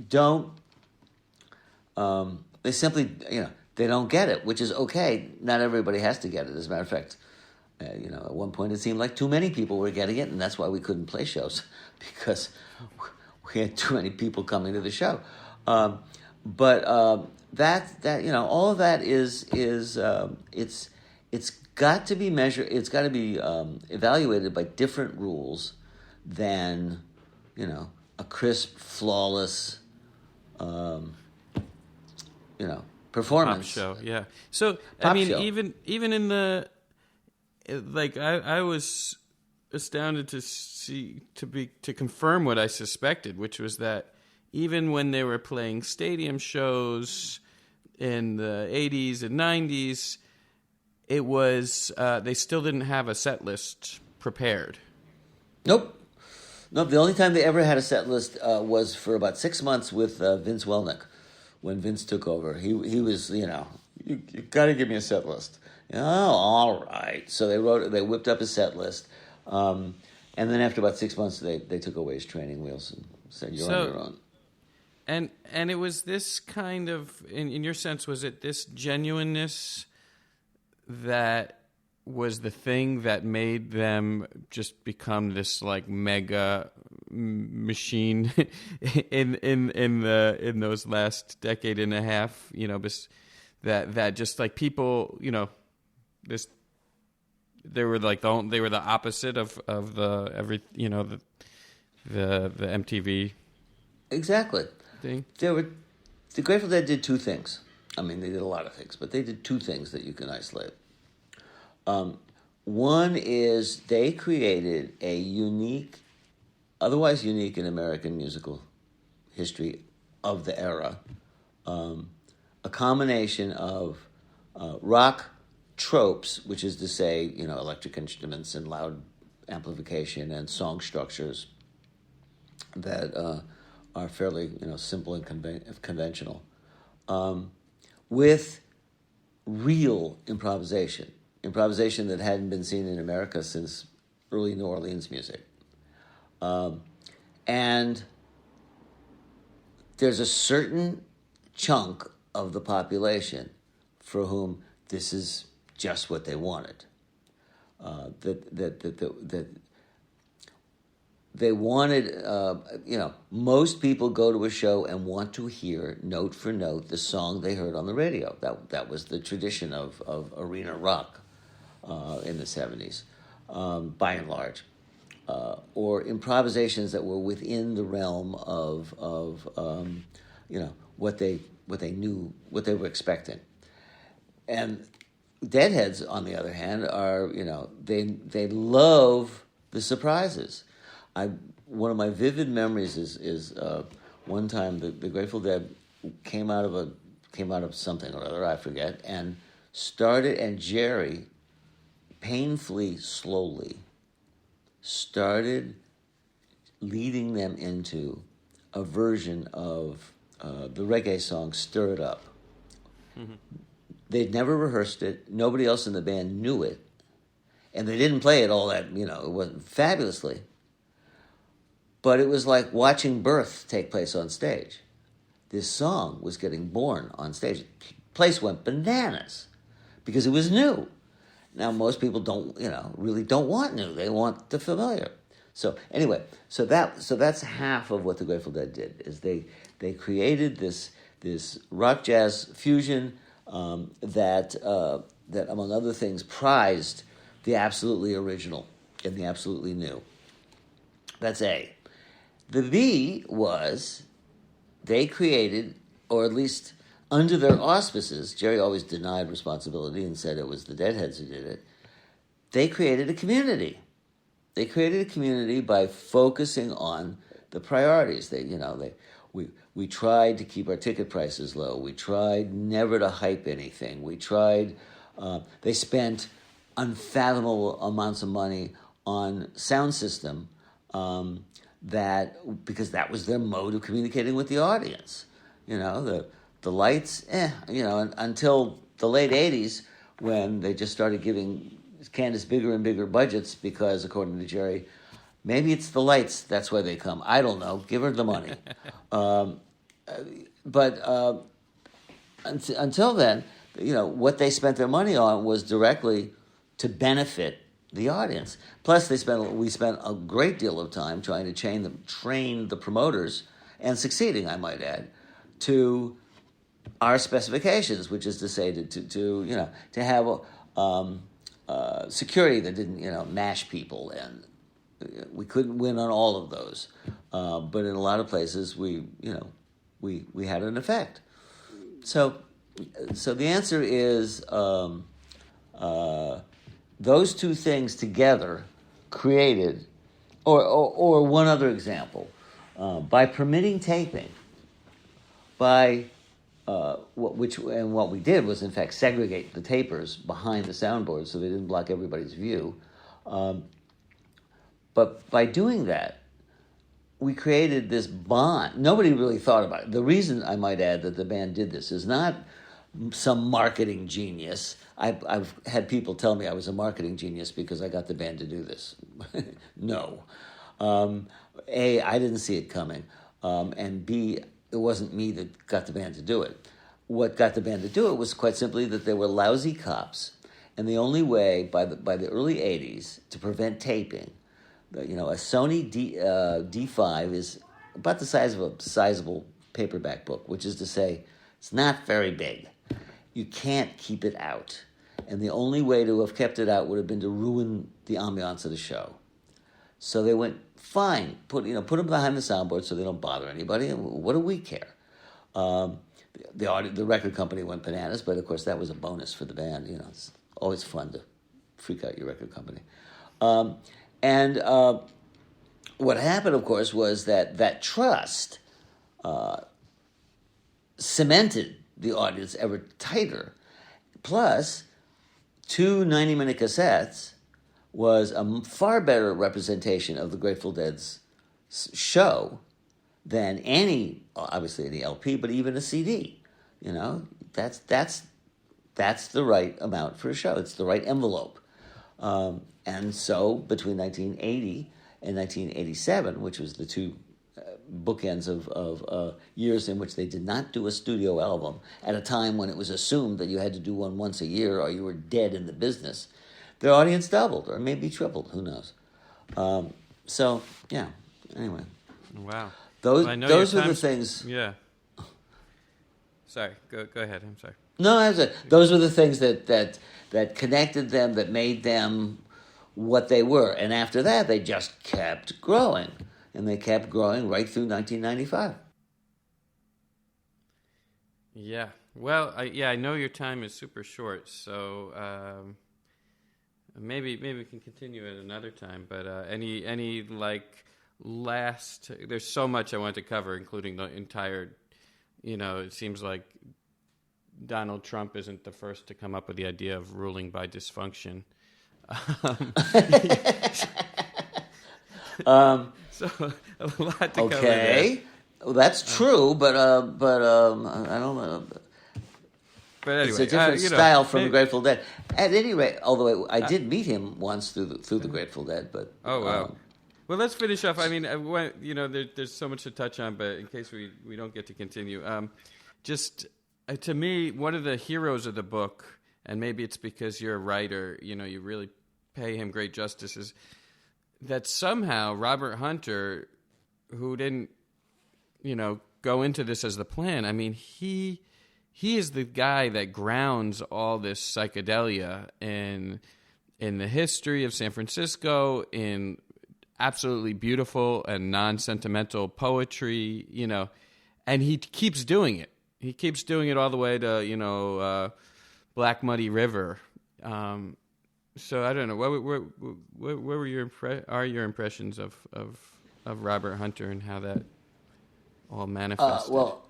don't, they simply, they don't get it, which is okay. Not everybody has to get it. As a matter of fact, at one point it seemed like too many people were getting it, and that's why we couldn't play shows, because we had too many people coming to the show. But that all of that is it's got to be measured. It's got to be evaluated by different rules than a crisp, flawless performance. Pop show, yeah. So Pop show. even in the I was astounded to confirm what I suspected, which was that even when they were playing stadium shows in the 80s and 90s, it was they still didn't have a set list prepared. Nope. The only time they ever had a set list was for about 6 months with Vince Welnick, when Vince took over. He was, you got to give me a set list. Oh, all right. So they whipped up a set list. And then after about 6 months, they took away his training wheels and said, you're on your own. And it was this kind of, in your sense, was it this genuineness that was the thing that made them just become this like mega machine in those last decade and a half? That just like people, this they were the opposite of the MTV exactly thing. The Grateful Dead did two things. I mean, they did a lot of things, but they did two things that you can isolate. One is they created a otherwise unique in American musical history of the era, a combination of rock tropes, which is to say, electric instruments and loud amplification and song structures that are fairly, simple and conventional, with real improvisation that hadn't been seen in America since early New Orleans music. And there's a certain chunk of the population for whom this is just what they wanted. That they wanted, most people go to a show and want to hear note for note the song they heard on the radio. That was the tradition of arena rock in the 70s, by and large. Or improvisations that were within the realm of what they knew, what they were expecting. And Deadheads, on the other hand, are they love the surprises. One of my vivid memories is one time the Grateful Dead came out of something or other, I forget, and Jerry painfully slowly started leading them into a version of the reggae song "Stir It Up." Mm-hmm. They'd never rehearsed it. Nobody else in the band knew it. And they didn't play it all that, it wasn't fabulously. But it was like watching birth take place on stage. This song was getting born on stage. The place went bananas because it was new. Now, most people really don't want new. They want the familiar. So anyway, so that's half of what the Grateful Dead did, is they created this rock jazz fusion that among other things prized the absolutely original and the absolutely new. That's A. The B was they created, or at least under their auspices, Jerry always denied responsibility and said it was the Deadheads who did it. They created a community. They created a community by focusing on the priorities. We tried to keep our ticket prices low. We tried never to hype anything. We tried. They spent unfathomable amounts of money on sound system because that was their mode of communicating with the audience. The lights, until the late 80s when they just started giving Candace bigger and bigger budgets because, according to Jerry, maybe it's the lights, that's why they come. I don't know. Give her the money. But until then, what they spent their money on was directly to benefit the audience. Plus, we spent a great deal of time trying to train the promoters, and succeeding, I might add, to our specifications, which is to say to have security that didn't mash people, and we couldn't win on all of those, but in a lot of places we had an effect. So the answer is those two things together created, or one other example, by permitting taping, by what we did was in fact segregate the tapers behind the soundboard so they didn't block everybody's view. But by doing that, we created this bond. Nobody really thought about it. The reason, I might add, that the band did this is not some marketing genius. I've had people tell me I was a marketing genius because I got the band to do this. No. A, I didn't see it coming. And B, it wasn't me that got the band to do it. What got the band to do it was quite simply that they were lousy cops. And the only way, by the early 80s, to prevent taping, a Sony D5 is about the size of a sizable paperback book, which is to say, it's not very big. You can't keep it out. And the only way to have kept it out would have been to ruin the ambiance of the show. So they went, fine, put them behind the soundboard so they don't bother anybody. And what do we care? The record company went bananas, but of course that was a bonus for the band. It's always fun to freak out your record company. And what happened, of course, was that trust cemented the audience ever tighter. Plus, 2 90-minute cassettes was a far better representation of the Grateful Dead's show than obviously any LP, but even a CD. That's that's the right amount for a show. It's the right envelope. And so between 1980 and 1987, which was the two bookends of years in which they did not do a studio album, at a time when it was assumed that you had to do one once a year or you were dead in the business, their audience doubled or maybe tripled. Who knows? So, yeah, anyway. Wow. Those were the things... Yeah. Sorry, go ahead. I'm sorry. No, those were the things that connected them, that made them what they were. And after that, they just kept growing. And they kept growing right through 1995. Yeah. Well, I know your time is super short, so maybe we can continue at another time. But any like last? There's so much I want to cover, including the entire. It seems like Donald Trump isn't the first to come up with the idea of ruling by dysfunction. So a lot to cover there. Okay, well, that's true, but I don't know. But anyway, it's a different style from the Grateful Dead. At any rate, although I did meet him once through the Grateful Dead, but oh wow. Well, let's finish off. I mean, there's so much to touch on, but in case we don't get to continue, to me, one of the heroes of the book, and maybe it's because you're a writer, you really pay him great justice, is that somehow Robert Hunter, who didn't, go into this as the plan, I mean, he is the guy that grounds all this psychedelia in the history of San Francisco, in absolutely beautiful and non-sentimental poetry, and he keeps doing it. He keeps doing it all the way to, Black Muddy River. So I don't know. What were your impressions of Robert Hunter and how that all manifested? Well,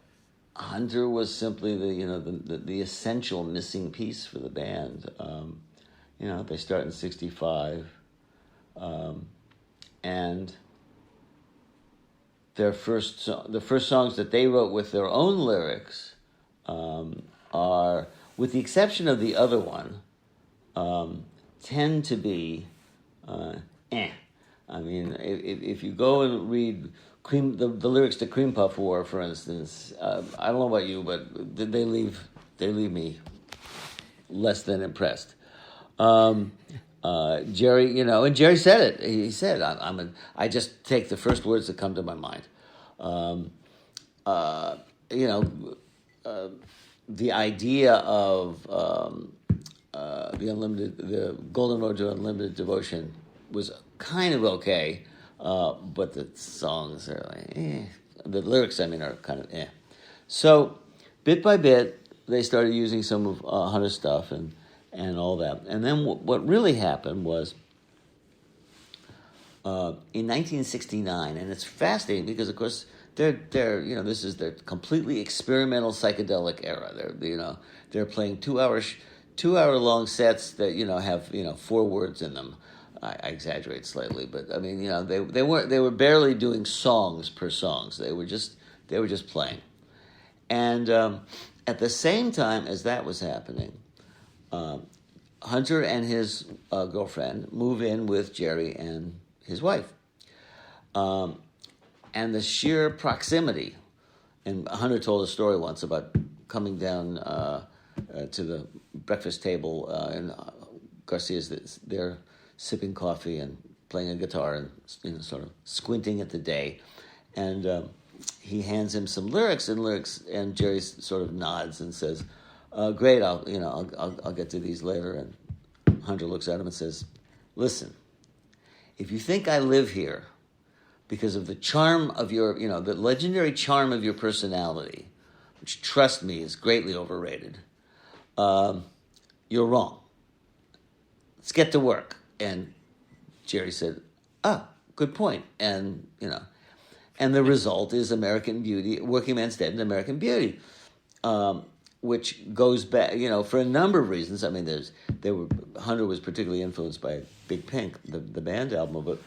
Hunter was simply the essential missing piece for the band. They start in '65, and the first songs that they wrote with their own lyrics are, with the exception of the other one, tend to be I mean, if you go and read the lyrics to Cream Puff War, for instance, I don't know about you, but they leave me less than impressed. Jerry, and Jerry said it. He said, I just take the first words that come to my mind. The idea of the Golden Road to Unlimited Devotion was kind of okay, but the songs are like, the lyrics, are kind of So, bit by bit, they started using some of Hunter's stuff and all that. And then what really happened was, in 1969, and it's fascinating because, of course, they're this is their completely experimental psychedelic era. They're playing 2 hour long sets that have 4 words in them. I exaggerate slightly, but I mean they were barely doing songs per songs. They were just playing, and at the same time as that was happening, Hunter and his girlfriend move in with Jerry and his wife, and the sheer proximity. And Hunter told a story once about coming down to the breakfast table in Garcia's. They're sipping coffee and playing a guitar and sort of squinting at the day, and he hands him some lyrics, and Jerry sort of nods and says, "Great, I'll get to these later." And Hunter looks at him and says, "Listen, if you think I live here because of the charm of your, the legendary charm of your personality, which, trust me, is greatly overrated, you're wrong. Let's get to work." And Jerry said, good point. And, and the result is American Beauty, Working Man's Dead and American Beauty, which goes back, for a number of reasons. I mean, Hunter was particularly influenced by Big Pink, the band album,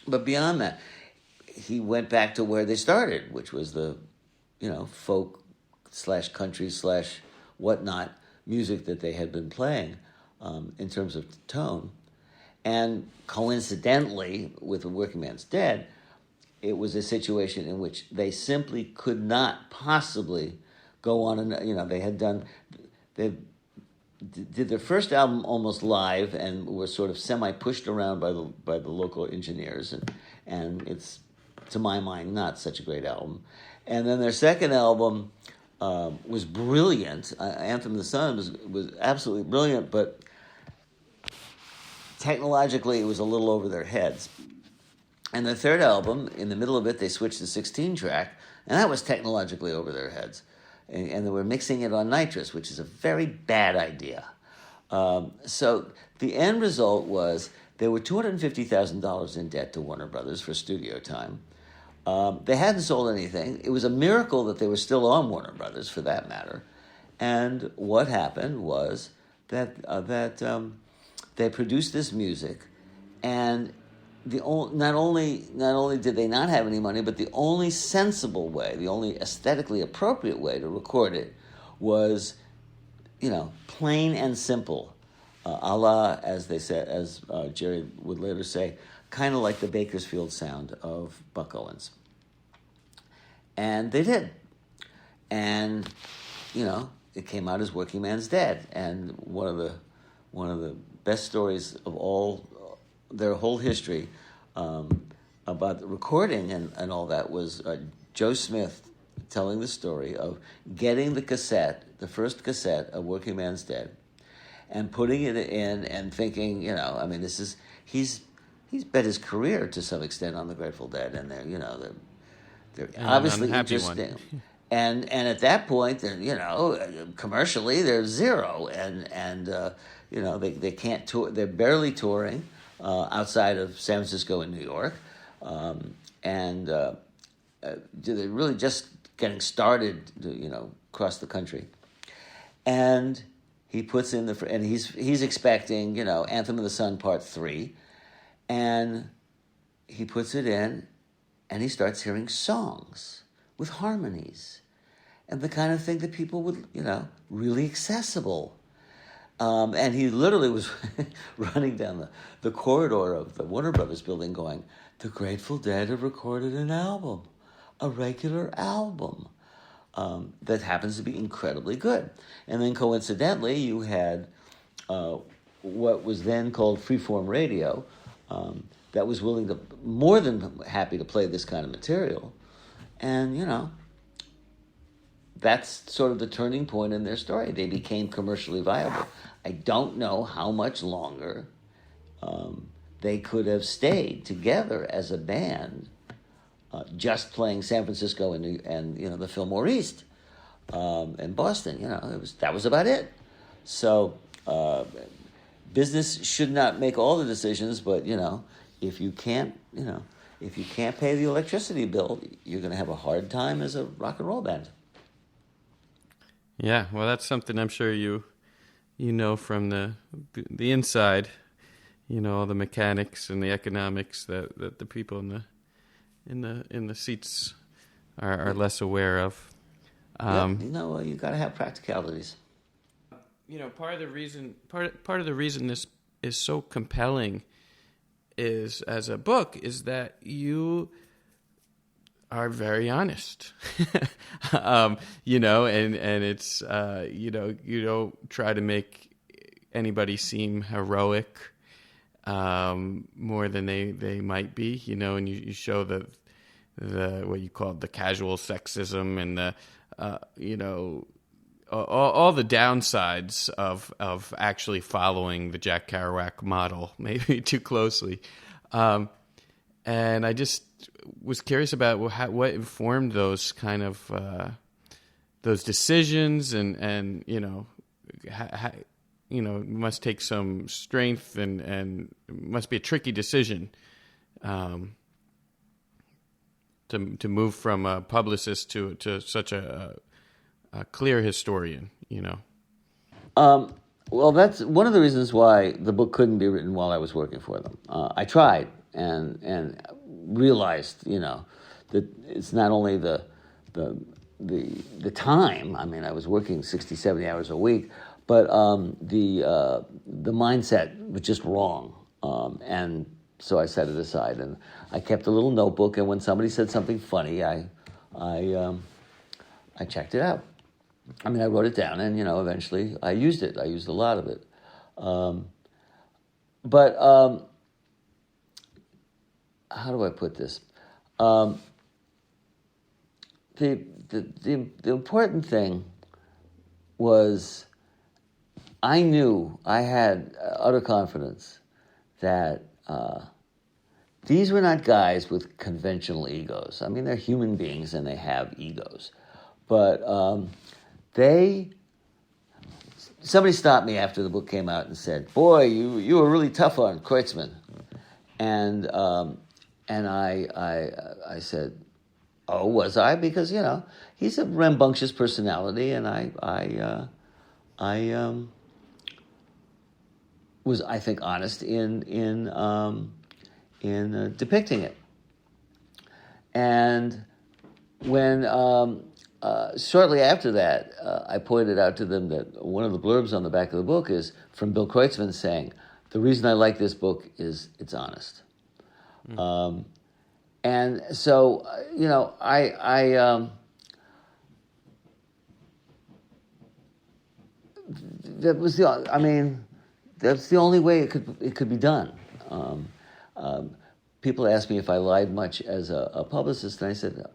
but beyond that, he went back to where they started, which was the, folk / country / whatnot music that they had been playing in terms of tone. And coincidentally, with Working Man's Dead, it was a situation in which they simply could not possibly go on and, they did their first album almost live and were sort of semi-pushed around by the local engineers, and it's, to my mind, not such a great album. And then their second album was brilliant. Anthem of the Sun was absolutely brilliant, but technologically it was a little over their heads. And the third album, in the middle of it, they switched to 16-track, and that was technologically over their heads. And they were mixing it on nitrous, which is a very bad idea. So the end result was they were $250,000 in debt to Warner Brothers for studio time. They hadn't sold anything. It was a miracle that they were still on Warner Brothers, for that matter. And what happened was that they produced this music, and not only did they not have any money, but the only sensible way, the only aesthetically appropriate way to record it was, plain and simple, a la, as they said, as Jerry would later say, kind of like the Bakersfield sound of Buck Owens. And they did, and it came out as Working Man's Dead, and one of the best stories of all their whole history about the recording and all that was Joe Smith telling the story of getting the first cassette of Working Man's Dead, and putting it in and thinking, he's bet his career to some extent on the Grateful Dead, and they're obviously interesting. And at that point, they're, commercially they're zero, and they can't tour. They're barely touring outside of San Francisco and New York, and they're really just getting started, across the country. And he puts in and he's expecting, Anthem of the Sun Part 3, and he puts it in, and he starts hearing songs with harmonies, and the kind of thing that people would, really accessible. And he literally was running down the corridor of the Warner Brothers building going, the Grateful Dead have recorded an album, a regular album, that happens to be incredibly good. And then coincidentally, you had what was then called freeform radio, that was more than happy to play this kind of material. And, that's sort of the turning point in their story. They became commercially viable. I don't know how much longer they could have stayed together as a band, just playing San Francisco and the Fillmore East and Boston. That was about it. So business should not make all the decisions, but if you can't pay the electricity bill, you're going to have a hard time as a rock and roll band. Yeah, well, that's something I'm sure you from the inside, all the mechanics and the economics that the people in the seats are less aware of. You got to have practicalities. Part of the reason this is so compelling is as a book is that you are very honest, and it's you don't try to make anybody seem heroic more than they might be, and you show the what you call the casual sexism and the all the downsides of actually following the Jack Kerouac model maybe too closely, and I just was curious about what informed those kind of those decisions, and it must take some strength and it must be a tricky decision to move from a publicist to such a clear historian. Well, that's one of the reasons why the book couldn't be written while I was working for them. I tried and realized, that it's not only the time. I mean, I was working 60, 70 hours a week, But the mindset was just wrong, and so I set it aside, and I kept a little notebook. And when somebody said something funny, I checked it out. I mean, I wrote it down, and eventually I used it. I used a lot of it. But how do I put this? The important thing was I knew, I had utter confidence that these were not guys with conventional egos. I mean, they're human beings and they have egos. But somebody stopped me after the book came out and said, "Boy, you were really tough on Kreutzmann." And I said, "Oh, was I?" Because he's a rambunctious personality, and I was, I think, honest in depicting it. And when shortly after that, I pointed out to them that one of the blurbs on the back of the book is from Bill Kreutzmann saying, "The reason I like this book is it's honest." Mm. And so, that's the only way it could be done. People ask me if I lied much as a publicist, and I said,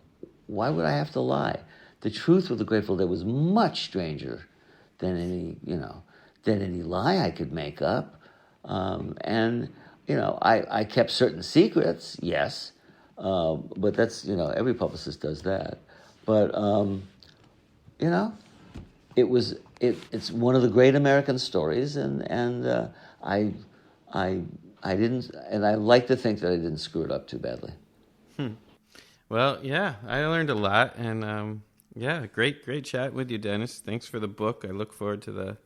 why would I have to lie? The truth with the Grateful Dead was much stranger than any lie I could make up. And I kept certain secrets, yes, but that's every publicist does that. But it's one of the great American stories, and I didn't, and I like to think that I didn't screw it up too badly. Well, yeah, I learned a lot, and great chat with you, Dennis. Thanks for the book. I look forward to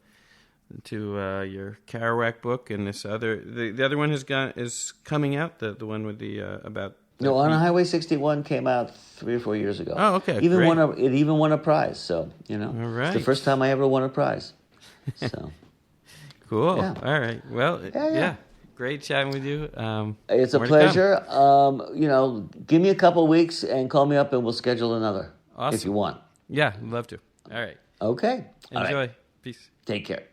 your Kerouac book, and this other the other one is coming out, the one with the about. No, On Highway 61 came out 3 or 4 years ago. Oh, okay. It even won a prize. So all right. It's the first time I ever won a prize. So cool. Yeah. All right. Well, yeah. Great chatting with you. It's a pleasure. Give me a couple weeks and call me up, and we'll schedule another. Awesome. If you want. Yeah, love to. All right. Okay. Enjoy. All right. Peace. Take care.